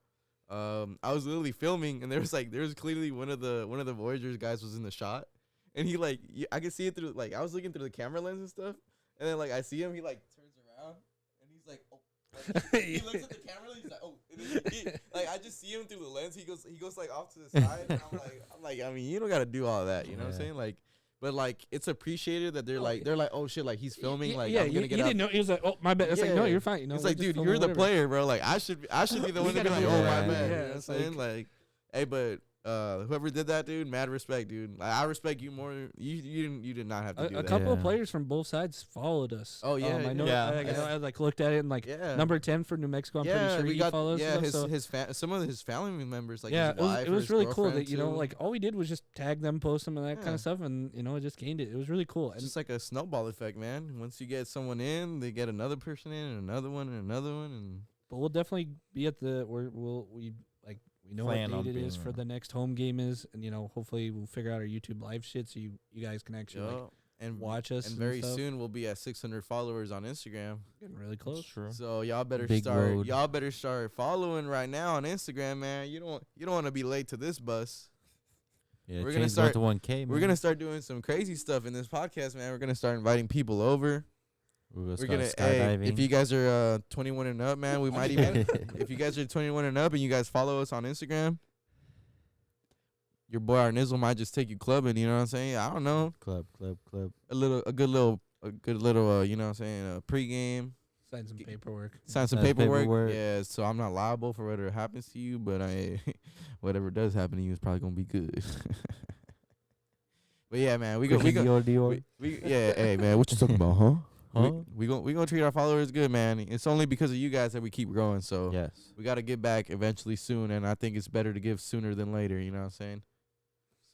I was literally filming, and there was clearly one of the Voyagers guys was in the shot, and he like I could see it through, like I was looking through the camera lens and stuff, and then like I see him, he like turns around and he's like, oh. Like, he looks at the camera, he's like, oh, and then like I just see him through the lens. He goes like off to the side. And I'm like, I mean, you don't gotta do all that, you know what I'm saying? Like, but like it's appreciated that they're like, oh shit, like he's filming, like yeah, I'm gonna he get out. didn't know. He was like, "Oh, my bad." It's like, "No, Yeah. you're fine." It's we're like, just dude, filming you're the whatever. player, bro. Like I should be the one to be like, oh my Yeah. bad. Yeah, You know what I'm it's saying? Like, hey, but whoever did that, dude, mad respect, dude. Like, I respect you more. You did not have to do A that. couple of Yeah. players from both sides followed us. Oh, yeah, I know. yeah. I like looked at it and like Yeah. number 10 for New Mexico. I'm pretty sure we he got follows. yeah us, so some of his family members, like yeah, his wife it or was his really cool girlfriend, that too. like all we did was just tag them, post them, and that kind Yeah. of stuff, and it just gained it. It was really cool. It's And just like a snowball effect, man. Once you get someone in, they get another person in, and another one, and another one, and but we'll definitely be at the we know Plan what on date it being is for around. the next home game is, and hopefully we'll figure out our YouTube live shit so you guys can actually like, and watch us. and very stuff. soon we'll be at 600 followers on Instagram. Getting really close. True. So y'all better Big road. start following right now on Instagram, man. You don't want to be late to this bus. Yeah, We're gonna change start- to 1K. We're gonna start doing some crazy stuff in this podcast, man. We're gonna start inviting people over. We're We're gonna gonna start skydiving. if you guys are 21 and up, man, we might even if you guys are 21 and up and you guys follow us on Instagram, your boy Arnizzle might just take you clubbing. You know what I'm saying? I don't know. club. A good little you know what I'm saying, pregame. Sign some paperwork. Sign some Sign paperwork. paperwork. Yeah, so I'm not liable for whatever happens to you, but whatever does happen to you is probably gonna be good. But yeah, man, we go. Dior. Yeah, hey man, what you talking about, huh? Huh? We gonna treat our followers good, man. It's only because of you guys that we keep growing. So Yes. we gotta get back eventually soon, and I think it's better to give sooner than later. You know what I'm saying?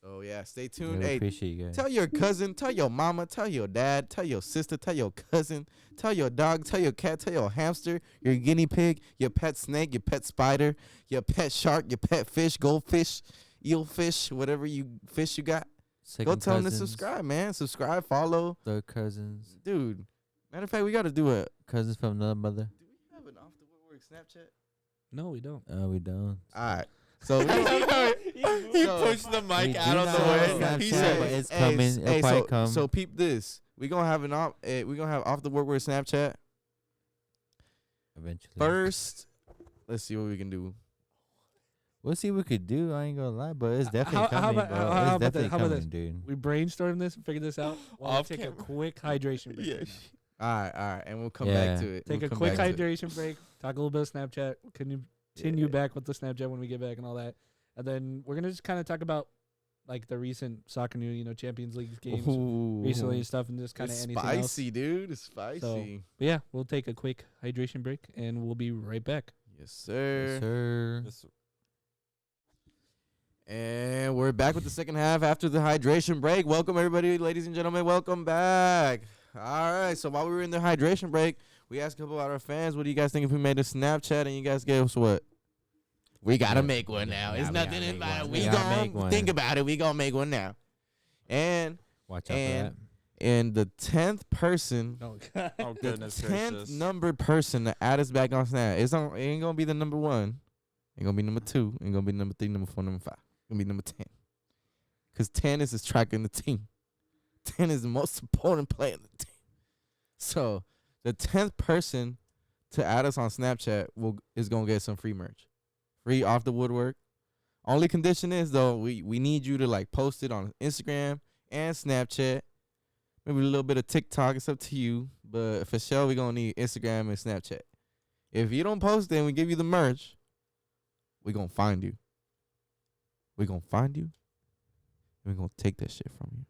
So yeah, stay tuned. Really Hey, appreciate you guys. tell your cousin, tell your mama, tell your dad, tell your sister, tell your cousin, tell your dog, tell your cat, tell your hamster, your guinea pig, your pet snake, your pet spider, your pet shark, your pet fish, goldfish, eelfish, whatever fish you got. Second Go tell them to cousins, subscribe, man. Subscribe, follow. Third cousins. Dude, matter of fact, we got to do it. Cousins from another mother. Do we have an Off the Woodwork Snapchat? No, we don't. We don't. All right. So He So- pushed the We mic do out of not the have way. Snapchat, He but said, it's coming. It'll probably come. So peep this. We gonna have we gonna have Off the Woodwork Snapchat Eventually. first. Let's see what we can do. We'll see what we could do. I ain't gonna lie, but it's How- definitely how coming, about- bro. how It's about definitely this? How about coming, this? dude. We brainstorm this and figure this out. While we Off take a camera. quick hydration break. Yeah. right now. All right, and we'll come back Yeah. to it. Take We'll a come quick back to it. hydration break. Talk a little bit of Snapchat. Continue back with the Snapchat when we get back and all that. And then we're gonna just kind of talk about like the recent soccer news, Champions League games Ooh. recently and stuff, and just kind of It's anything else. spicy, dude. It's spicy. So, but yeah, we'll take a quick hydration break, and we'll be right back. Yes, sir. Yes, sir. And we're back with the second half after the hydration break. Welcome, everybody, ladies and gentlemen. Welcome back. All right. So while we were in the hydration break, we asked a couple of our fans, what do you guys think if we made a Snapchat? And you guys gave us what? We got to make one now. Yeah, It's we nothing gotta make about it. one. We We gotta going make to one. think about it. We going to make one now. And Watch out for that. and the 10th person, Oh, Oh the goodness 10th gracious. numbered person to add us back on Snap, it ain't going to be the number 1. Ain't going to be number 2. Ain't going to be number 3, number 4, number 5. Going to be number 10. Because 10 is the striker in the team. 10 is the most important player in the team. So the 10th person to add us on Snapchat is going to get some free merch. Free Off the Woodwork. Only condition is, though, we need you to, like, post it on Instagram and Snapchat. Maybe a little bit of TikTok. It's up to you. But for sure, we're going to need Instagram and Snapchat. If you don't post it and we give you the merch, we're going to find you. We're going to find you. And we're going to take that shit from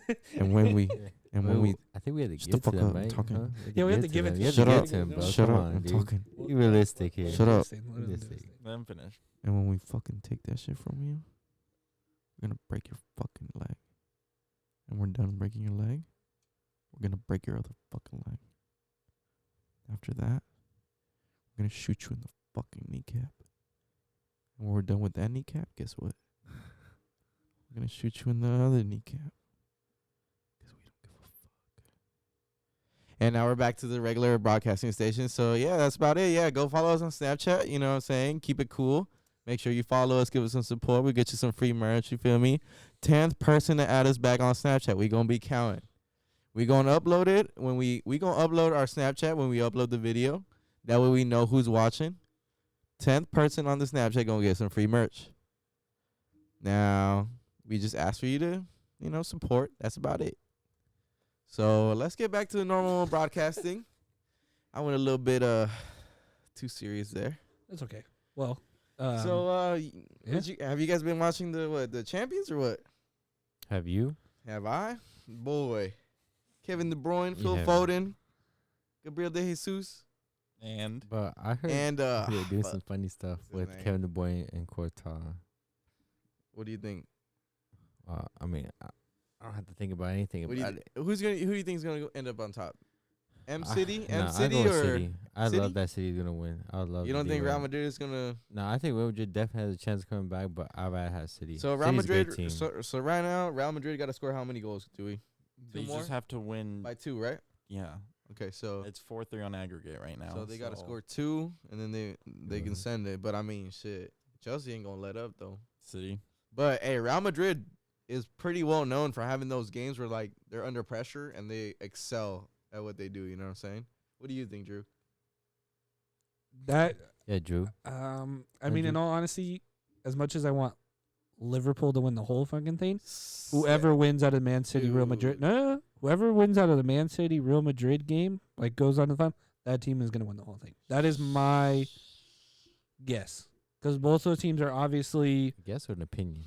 you. And when we... And when we... I think we had to Shut give the to fuck them, up, I'm right? talking. Huh? Yeah, we have to give it to them. You Shut have up. to give it to him, bro. Shut Come up. on, I'm dude. talking. Be realistic here. Shut up. Realistic. Let him finish. And when we fucking take that shit from you, we're going to break your fucking leg. And we're done breaking your leg. We're going to break your other fucking leg. After that, we're going to shoot you in the fucking kneecap. And when we're done with that kneecap, guess what? We're going to shoot you in the other kneecap. Because we don't give a fuck. And now we're back to the regular broadcasting station. So, yeah, that's about it. Yeah, go follow us on Snapchat. You know what I'm saying? Keep it cool. Make sure you follow us. Give us some support. We'll get you some free merch. You feel me? 10th person to add us back on Snapchat. We going to be counting. We going to upload it. When we going to upload our Snapchat when we upload the video. That way we know who's watching. 10th person on the Snapchat going to get some free merch. Now, we just ask for you to, support. That's about it. So, let's get back to the normal broadcasting. I went a little bit too serious there. That's okay. Well, have you guys been watching the champions or what? Have you? Have I? Boy. Kevin De Bruyne, You Phil haven't. Foden, Gabriel De Jesus, And But I heard and they're doing fuck. some funny stuff What's his with name? Kevin De Bruyne and Courtois. What do you think? I mean, I don't have to think about anything What do about you it. who do you think is gonna end up on top? M City, Nah, M City, I go with or City. I City? love that City's gonna win. I would love. you don't to think Real Madrid is gonna? No, I think Real Madrid definitely has a chance of coming back, but I'd rather have City. So Real City's a great Madrid. team. So right now, Real Madrid got to score how many goals? Do we? they more? just have to win. By 2, right? Yeah, Okay, so it's 4-3 on aggregate right now. so they got to score 2, and then they can Mhm. send it. But I mean, shit, Chelsea ain't gonna let up though. City. But hey, Real Madrid is pretty well known for having those games where like they're under pressure and they excel at what they do. You know what I'm saying? What do you think, Drew? that Yeah, Drew. I How'd mean, in you- all honesty, as much as I want Liverpool to win the whole fucking thing, whoever wins out of Man City, Real Madrid, no, whoever wins out of the Man City, Real Madrid game, like goes on to the final, that team is gonna win the whole thing. That is my guess, because both those teams are obviously. Guess or an opinion?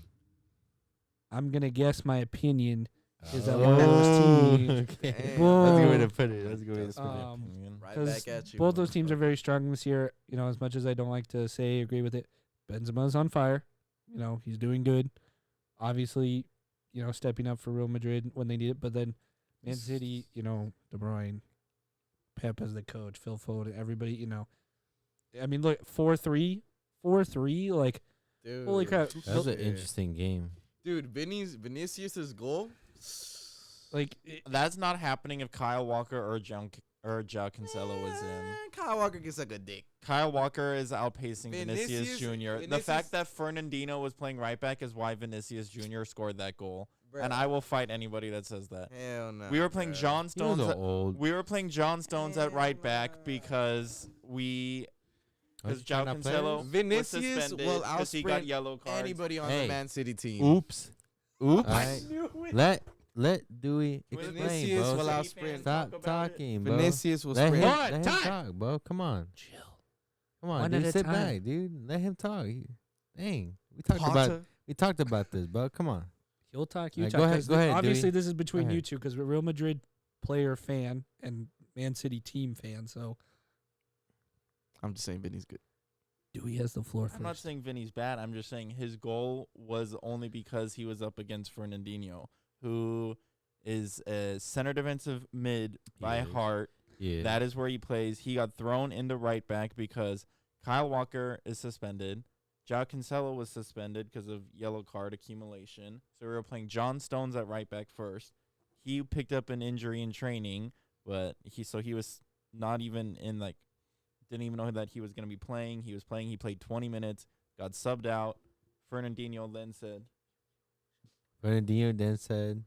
I'm gonna guess my opinion. Is that Oh, one of those teams? Okay. Damn. That's a good way Whoa. to put it. That's a good way to put it. Opinion. Right 'Cause back at you. Both those teams are motherfucker. very strong this year. You know, as much as I don't like to say agree with it, Benzema's on fire. You know, he's doing good. Obviously, stepping up for Real Madrid when they need it. But then Man City, De Bruyne, Pep as the coach, Phil Foden, everybody, I mean, look, 4-3, like, Dude. holy crap. That was an Yeah. interesting game. Dude, Vinicius's goal. Like, That's not happening if Kyle Walker or João Cancelo was in. Kyle Walker gets like a dick. Kyle Walker is outpacing Vinicius Jr. The Vinicius- fact that Fernandinho was playing right back is why Vinicius Jr. scored that goal. Bruh. And I will fight anybody that says that. Hell no. We were playing bruh. John He Stones. was old. We were playing John Stones at right Hell back no. because Aren't you João trying to play Cancelo us? Vinicius was suspended will because he got outsprint yellow cards. Anybody on Hey. the Man City team. Oops. Oops. I Let Dewey explain, Vinicius bro. will Stop outsprint. Stop talking, bro. Vinicius will Let him, sprint. let him Time. talk, bro. Come on. chill. Come on, One dude. at a Sit time. back, dude. Let him talk. Dang. We talked Ponta. about We talked about this, but come on. He'll talk. You Right, talk. go ahead, 'cause go ahead, obviously, Dewey. this is between Go you ahead. two because we're Real Madrid player fan and Man City team fan. So I'm just saying Vinny's good. Dewey has the floor I'm not first. saying Vinny's bad. I'm just saying his goal was only because he was up against Fernandinho, who is a center defensive mid by Yes. heart. Yeah. That is where he plays. He got thrown into right back because Kyle Walker is suspended. João Cancelo was suspended because of yellow card accumulation. So we were playing John Stones at right back first. He picked up an injury in training, but he was not even in didn't even know that he was going to be playing. He was playing. He played 20 minutes, got subbed out. Fernandinho then said, Fernandinho then said,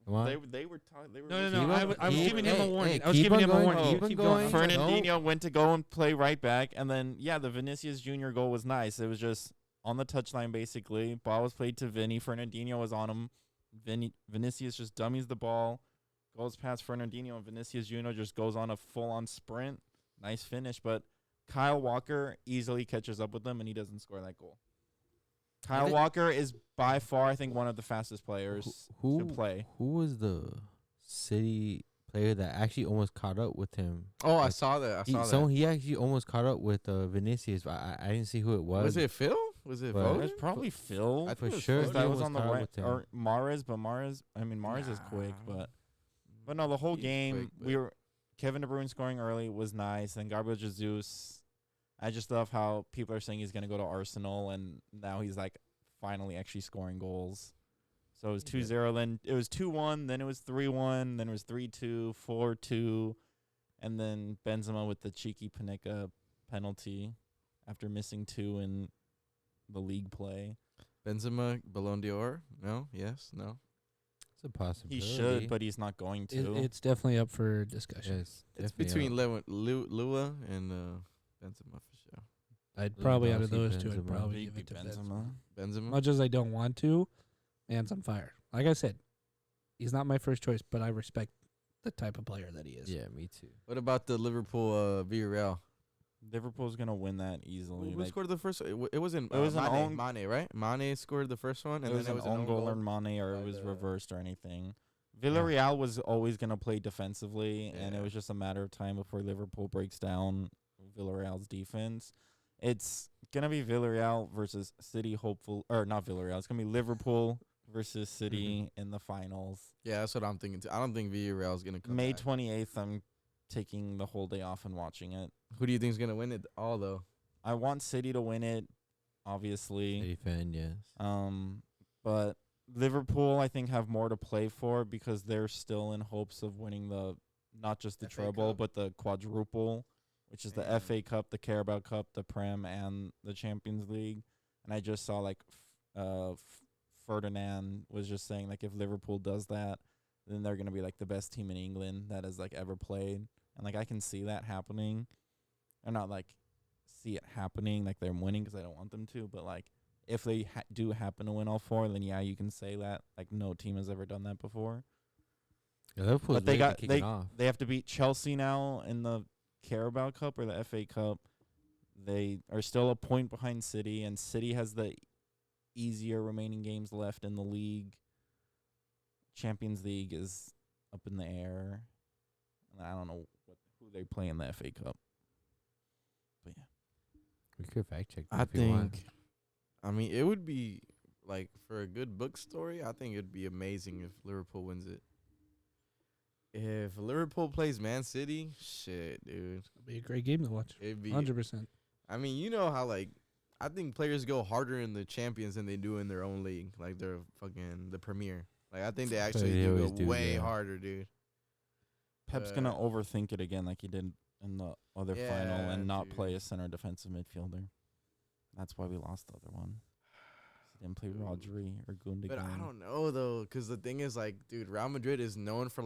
"Come on." they were talking. They were No. Keep I on- was keep- giving him a hey, warning. hey, I was keep giving on him a going, warning. You keep on keep going. going. Fernandinho went to go and play right back, and then the Vinicius Jr. goal was nice. It was just on the touchline basically. Ball was played to Vinny. Fernandinho was on him. Vinicius just dummies the ball, goes past Fernandinho, and Vinicius Jr. just goes on a full-on sprint. Nice finish, but Kyle Walker easily catches up with him, and he doesn't score that goal. Kyle Walker is by far, I think, one of the fastest players to play. Who was the City player that actually almost caught up with him? Oh, I Like, saw that. He actually almost caught up with Vinicius. But I didn't see who it was. Was it Phil? Was it But- Foden? It was probably Phil. I For think it was sure. Foden. That he was on the caught up right, with him. or Mahrez, but Mahrez is quick, but no, the whole He's game quick, but- Kevin De Bruyne scoring early was nice. Then Gabriel Jesus, I just love how people are saying he's gonna go to Arsenal, and now he's finally actually scoring goals. So it was 2-0, then it was 2-1, then it was 3-1, then it was 3-2, 4-2, and then Benzema with the cheeky Panenka penalty after missing 2 in the league play. Benzema, Ballon d'Or? No? Yes? No? It's a possibility. He should, but he's not going to. It's definitely up for discussion. Yes, It's definitely between up. Lua and Benzema for sure. I'd probably out of Lewandowski, those two, I'd Benzema. probably Maybe give it to Benzema. Benzema. Benzema? Much as I don't want to, man's on fire. Like I said, he's not my first choice, but I respect the type of player that he is. Yeah, me too. What about the Liverpool Villarreal? Liverpool's gonna win that easily. Who scored the first? It wasn't. It was an own- Mane, right? Mane scored the first one, and it was then an own goal or Mane, or by it was the- reversed or anything. Villarreal was always gonna play defensively, and it Yeah. was just a matter of time before Liverpool breaks down Villarreal's defense. It's gonna be Villarreal versus City, not Villarreal. It's gonna be Liverpool versus City in the finals. Yeah, that's what I'm thinking too. I don't think Villarreal's gonna come May back. 28th. I'm taking the whole day off and watching it. Who do you think's gonna win it all though? I want City to win it, obviously. City fan, yes. But Liverpool, I think, have more to play for because they're still in hopes of winning not just the FA treble, Cup. but the quadruple, which is the Damn. FA Cup, the Carabao Cup, the Prem, and the Champions League. And I just saw Ferdinand was just saying if Liverpool does that, then they're gonna be the best team in England that has ever played, and I can see that happening, or not see it happening they're winning because I don't want them to, but if they do happen to win all 4, then yeah, you can say that no team has ever done that before. Yeah, Liverpool's But they ready to kick it off. they have to beat Chelsea now in the Carabao Cup or the FA Cup. They are still a point behind City, and City has the easier remaining games left in the league. Champions League is up in the air. And I don't know who they play in the FA Cup. But yeah. We could fact check. I if you want. think. I mean, it would be for a good book story. I think it'd be amazing if Liverpool wins it. If Liverpool plays Man City, shit, dude, It'll be a great game to watch. it'd be. 100%. I mean, you know how I think players go harder in the Champions than they do in their own league, they're fucking the Premier. I think they actually They do always go do, way yeah. harder, dude. Pep's going to overthink it again like he did in the other final Yeah, and not dude. play a center defensive midfielder. That's why we lost the other one. He didn't play Rodri or Gundogan. But I don't know though, because the thing is, dude, Real Madrid is known for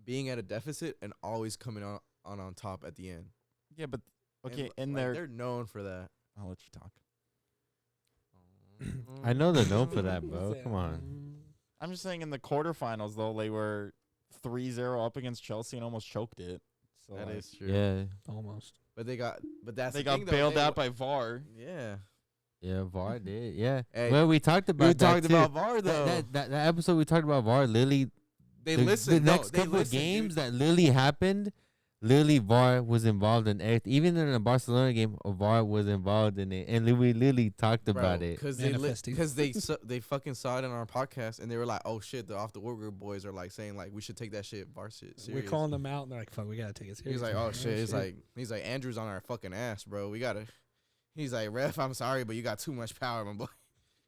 being at a deficit and always coming on top at the end. Yeah, but okay, and and they're known for that. I'll let you talk. I know they're known for that, bro. Come on. I'm just saying in the quarterfinals though they were 3-0 up against Chelsea and almost choked it. So That is true. Yeah. Almost. But that's they the got thing, though, bailed out by VAR. Yeah. Yeah, VAR did. Yeah. Hey, Well, we talked about we that talked too. about VAR though. That episode we talked about VAR. Literally, They the listened. next they couple of listened, games dude. that literally happened. Literally, VAR was involved in everything. Even in the Barcelona game, VAR was involved in it, and we literally talked about it. Because they fucking saw it in our podcast, and they were like, "Oh shit!" The Off the Woodwork boys are like saying like we should take that shit VAR shit serious. We're calling them out, and they're like, "Fuck, we gotta take it serious." He's like, "Oh shit!" He's like, "Andrew's on our fucking ass, bro. We gotta." He's like, "Ref, I'm sorry, but you got too much power, my boy.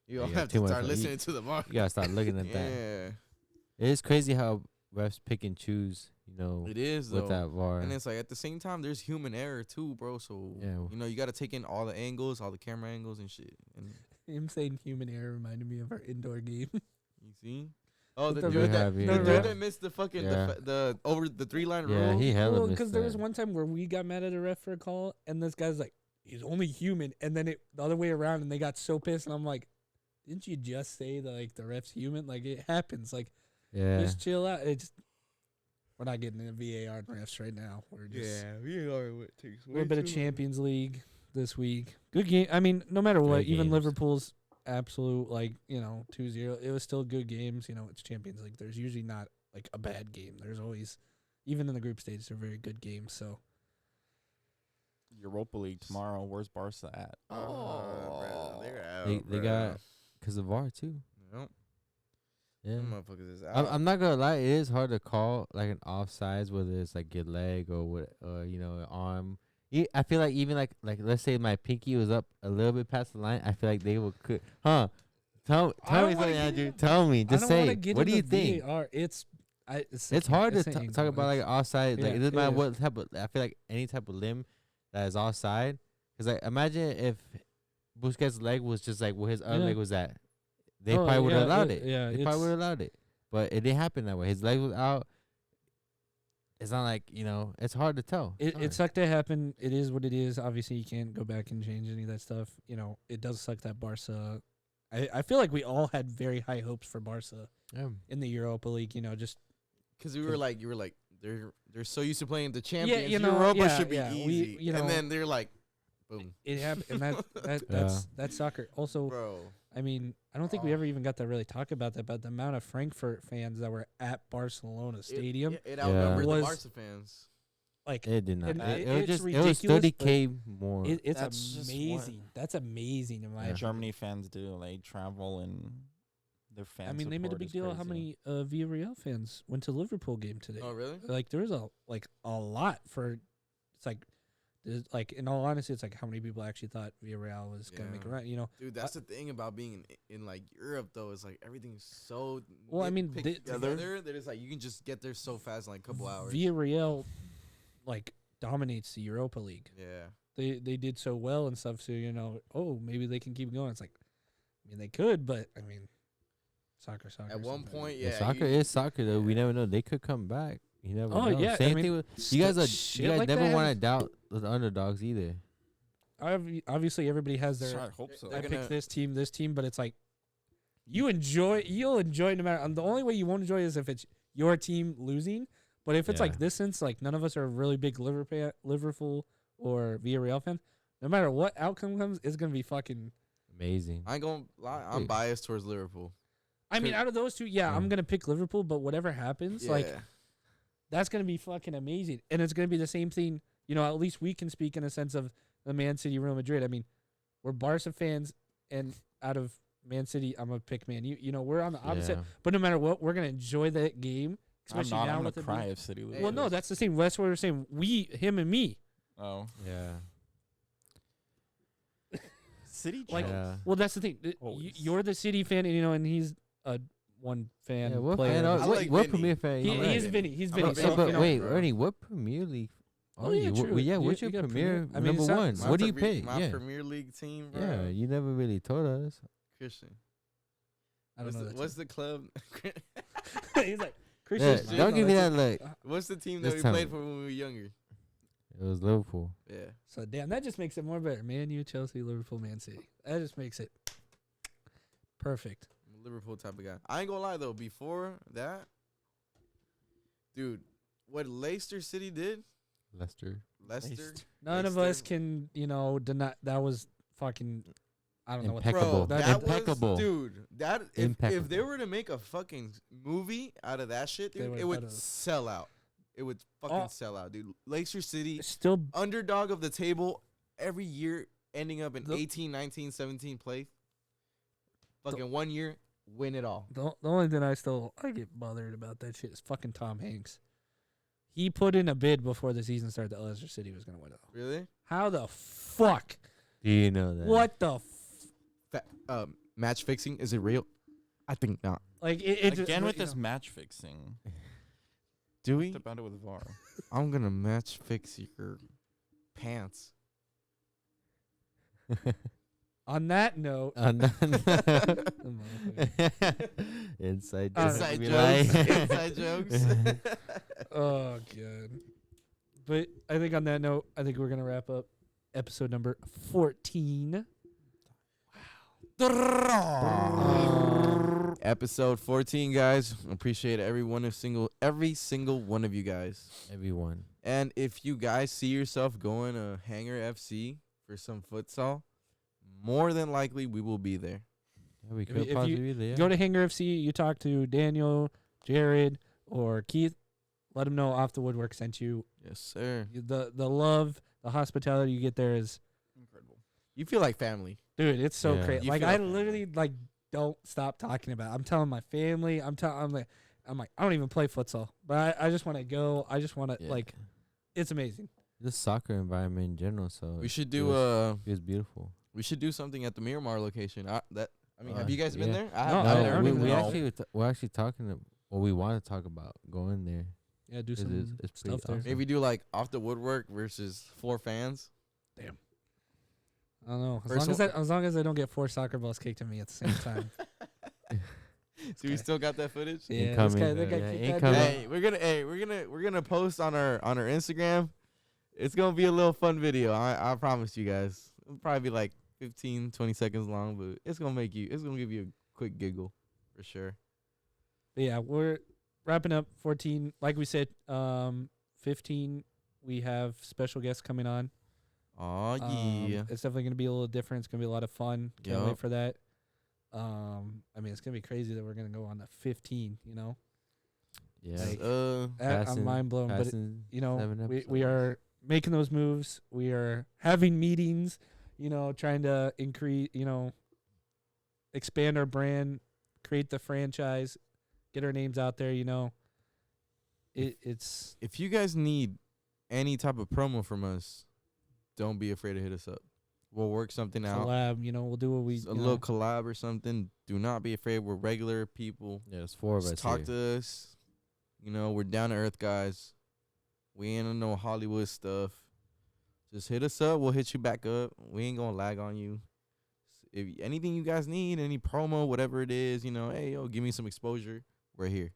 You don't have to start listening to the VAR. You gotta start looking at that. Yeah, It is crazy how refs pick and choose. You know, it is with though. that VAR. And it's like at the same time, there's human error too, bro. So you know, you got to take in all the angles, all the camera angles and shit. And him saying human error reminded me of our indoor game. you see? Oh, the The dude ref- that missed the fucking the over the 3-line Yeah, rule. he hella Well, missed because there was that. one time where we got mad at a ref for a call, and this guy's like, "He's only human," and then it the other way around, and they got so pissed, and I'm like, "Didn't you just say that like the ref's human? Like it happens. Like just chill out." It just we're not getting into VAR and refs right now. We're just VAR takes a little bit of Champions League this week. Good game. I mean, no matter what, Good even games. Liverpool's absolute 2-0. It was still good games. You know, it's Champions League. There's usually not like a bad game. There's always, even in the group stage, they're very good games. So. Europa League tomorrow. Where's Barca at? They're out. They got because of VAR too. Yep. Yeah. Them motherfuckers is out. I'm not gonna lie. It is hard to call like an offsides, whether it's like your leg or what, an arm. I feel like even like let's say my pinky was up a little bit past the line. I feel like they would could. Tell me something, Andrew. Tell me. Just say. What do you think? VAR. It's hard to saying talk about like offside. Yeah, Like it doesn't it matter is. what type of. I feel like any type of limb that is offside. Cause like imagine if Busquets' leg was just like where his other Yeah. leg was at. They Oh, probably would have yeah, allowed it- it. yeah, They probably would have allowed it. But it didn't happen that way. His leg was out. It's not like, it's hard to tell. It sucked to happen. It is what it is. Obviously, you can't go back and change any of that stuff. It does suck that Barca. I feel like we all had very high hopes for Barca in the Europa League. Just Because you were like, they're so used to playing the champions. you know, Europa yeah, should be yeah, easy. and then they're like, boom, it happened, and that's soccer. Also, bro. I mean, I don't think we ever even got to really talk about that, but the amount of Frankfurt fans that were at Barcelona Stadium, It outnumbered Was- the Barca fans. like It did not. and It it's was ridiculous, 30K more. it's That's just what- amazing. That's amazing in my opinion. Germany fans do. They travel and their fans. I mean, they made a big deal how many Villarreal fans went to Liverpool game today. Oh, really? Like there was a lot for. It's like in all honesty, it's like how many people actually thought Villarreal was gonna make a Yeah. run. Dude, that's the thing about being in like Europe though. Is like everything's so Well, I mean, nitpicked they- together that it's like you can just get there so fast in like a couple hours. Villarreal dominates the Europa League. Yeah. They did so well and stuff. So maybe they can keep going. It's like, I mean, they could, but I mean, soccer. At one sometimes. point, Yeah, yeah. soccer is soccer though. We never know. They could come back. You never Oh, know. yeah, I Same mean, thing with you guys. You guys never want to doubt the underdogs either. Obviously, everybody has their. I hope so. I They're picked gonna- this team, but it's like you'll enjoy no matter. The only way you won't enjoy is if it's your team losing. But if it's Yeah. like this, since like none of us are really big Liverpool or Villarreal fan, no matter what outcome comes, it's gonna be fucking. Amazing. I ain't gonna lie. I'm biased towards Liverpool. I mean, out of those two, I'm gonna pick Liverpool. But whatever happens, that's gonna be fucking amazing, and it's gonna be the same thing. At least we can speak in a sense of the Man City, Real Madrid. I mean, we're Barca fans, and out of Man City, I'm gonna pick Man U. We're on the opposite, Yeah. but no matter what, we're gonna enjoy that game. I'm Especially not. now I'm with gonna it cry being- if City loses. Well, no, that's the same. That's what we're saying. Him, and me. Oh, Yeah. City. Like, Yeah. well, that's the thing. Always. You're the City fan, and he's a one fan Yeah, what player. fan? I What, like what Vinny. Premier fan? He, you like he's it. Vinny. He's I'm Vinny. a So, Vinny but fan, wait, bro. Ernie, what Premier League Oh, are yeah, you? true. Yeah, You- what's you your got Premier? Premier. I mean, Number it's not- one. My What do you Premier- pick? My Yeah. Premier League team, bro. Yeah, you never really told us. Christian. I don't know. What's the club? He's like Yeah, Christian. don't give me that look. What's the team that Just we tell played me. for when we were younger? It was Liverpool. Yeah. So damn, that just makes it more better. Man U, Chelsea, Liverpool, Man City. That just makes it perfect. I'm a Liverpool type of guy. I ain't gonna lie though. Before that, dude, what Leicester City did, Leicester. Leicester. None of us can, deny that was fucking. I don't know what Impeccable. Bro, That- that Impeccable. was, dude. That if Impeccable. they were to make a fucking movie out of that shit, They dude, would it would better. sell out. It would fucking Oh. sell out, dude. Lakeshore City, Still, underdog of the table every year, ending up in The- 18, 19, 17 place. Fucking 1 year, win it all. the only thing I get bothered about that shit is fucking Tom Hanks. He put in a bid before the season started that Leicester City was gonna win it all. Really? How the fuck? Do you know that? What the Match fixing, is it real? I think not. like it just, Again with you this know, match fixing. Do we? Talked about it with VAR. I'm gonna match fix your pants. On that note, Inside Uh, jokes. Inside we jokes. like. Inside jokes. oh god. But I think on that note, I think we're gonna wrap up episode number 14. Episode 14, guys. Appreciate every single one of you guys. Everyone. And if you guys see yourself going to Hangar FC for some futsal, more than likely we will be there. Yeah, we If could you- possibly be there. Go to Hangar FC, you talk to Daniel, Jared, or Keith, let them know Off the Woodwork sent you. Yes, sir. The love, the hospitality you get there is, Incredible. You feel like family. dude, it's so Yeah. crazy. You Like feel I like- literally like don't stop talking about it. I'm telling my family, I'm like I don't even play futsal, but I just want to go. I just want to Yeah. like, it's amazing. the soccer environment in general. So We should it do was, it was beautiful. we should do something at the Miramar location. Have Uh, you guys been yeah. there? No, I No, don't we, even we know. actually we're actually talking. We want to talk about going there. Yeah, do 'Cause some it's stuff pretty there. awesome. Maybe do like Off the Woodwork versus 4 fans. I don't know. First As long as I don't get 4 soccer balls kicked at me at the same time. Do we still got that footage? Yeah, Incoming, that guy yeah, kicked that incoming. dude. Hey, we're gonna post on our Instagram. It's gonna be a little fun video. I promise you guys. It'll probably be like 15, 20 seconds long, but it's gonna give you a quick giggle for sure. But yeah, we're wrapping up 14. Like we said, 15, we have special guests coming on. Oh yeah. It's definitely going to be a little different. It's going to be a lot of fun. Can't Yup. wait for that. I mean, it's going to be crazy that we're going to go on the 15, you know? Yeah. Like, I'm Passing- mind blown. But, passing you know, 7 we are making those moves. We are having meetings, you know, trying to increase, you know, expand our brand, create the franchise, get our names out there, you know. It's If you guys need any type of promo from us, don't be afraid to hit us up. We'll work something out. collab, you know, we'll do what we A little collab or something. Do not be afraid. We're regular people. Yeah, there's 4 of Just us talk here. to us. You know, we're down to earth guys. We ain't on no Hollywood stuff. Just hit us up. We'll hit you back up. We ain't gonna lag on you. If anything you guys need, any promo, whatever it is, you know, hey yo, give me some exposure. We're here.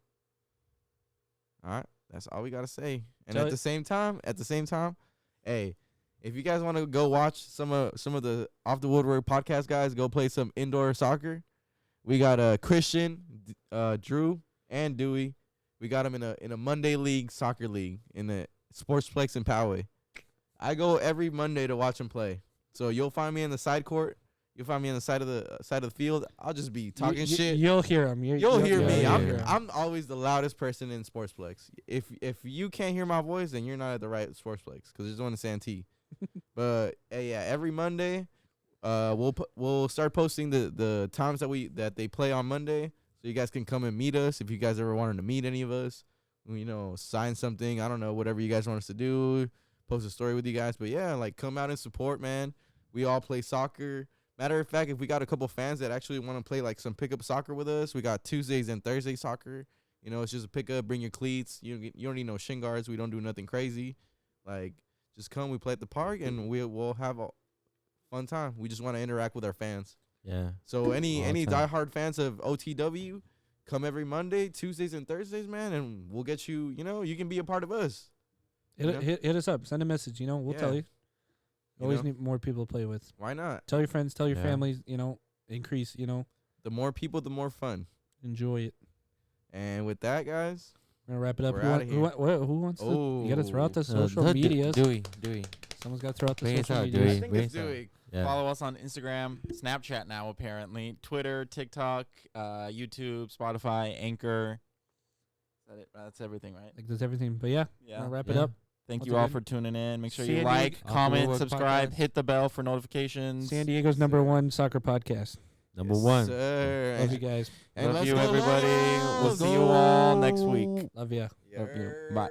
All right, that's all we gotta say. And Tell at it- the same time, hey, if you guys want to go watch some of the Off the Woodwork podcast guys, go play some indoor soccer. We got Christian, Drew, and Dewey. We got them in a Monday league, soccer league in the Sportsplex in Poway. I go every Monday to watch them play. So you'll find me in the side court. You'll find me on the side of the field. I'll just be talking shit. You'll hear them. You'll hear me. yeah, I'm yeah. I'm always the loudest person in Sportsplex. If you can't hear my voice, then you're not at the right Sportsplex because there's one in Santee. But hey, yeah, every Monday, we'll start posting the times that they play on Monday, so you guys can come and meet us if you guys ever wanted to meet any of us. You know, sign something. I don't know, whatever you guys want us to do. Post a story with you guys. But yeah, like come out and support, man. We all play soccer. Matter of fact, if we got a couple fans that actually want to play like some pickup soccer with us, we got Tuesdays and Thursday soccer. You know, it's just a pickup. Bring your cleats. You don't need no shin guards. We don't do nothing crazy. Like, just come. We play at the park, and we'll have a fun time. We just want to interact with our fans. Yeah. So any All the time. diehard fans of OTW, come every Monday, Tuesdays, and Thursdays, man, and we'll get you. You know, you can be a part of us. hit us up. Send a message. You know, we'll Yeah. tell you. You Always know? need more people to play with. Why not? Tell your friends. Tell your Yeah. families. You know, increase. You know, The more people, the more fun. enjoy it. And with that, guys, We're gonna wrap it up. We're Who, outta who, who wants to? You gotta throw out the social no, medias. Dewey. Someone's got to throw out the Bring us social out, media. Dewey. I think Bring it's us out. Dewey. Yeah. Follow us on Instagram, Snapchat now apparently, Twitter, TikTok, YouTube, Spotify, Anchor. Is that it? That's everything, right? Like, that's everything. But yeah, Yeah. I'll wrap it Yeah. up. Thank Once you all again, for tuning in. Make sure San you Diego- like, Off the comment, Woodwork subscribe, Podcast. hit the bell for notifications. San Diego's number one soccer podcast. Number Yes, one. Sir. Love you guys. And Love let's you, go everybody. We'll Lions! see you all next week. Love ya. Love you. Bye.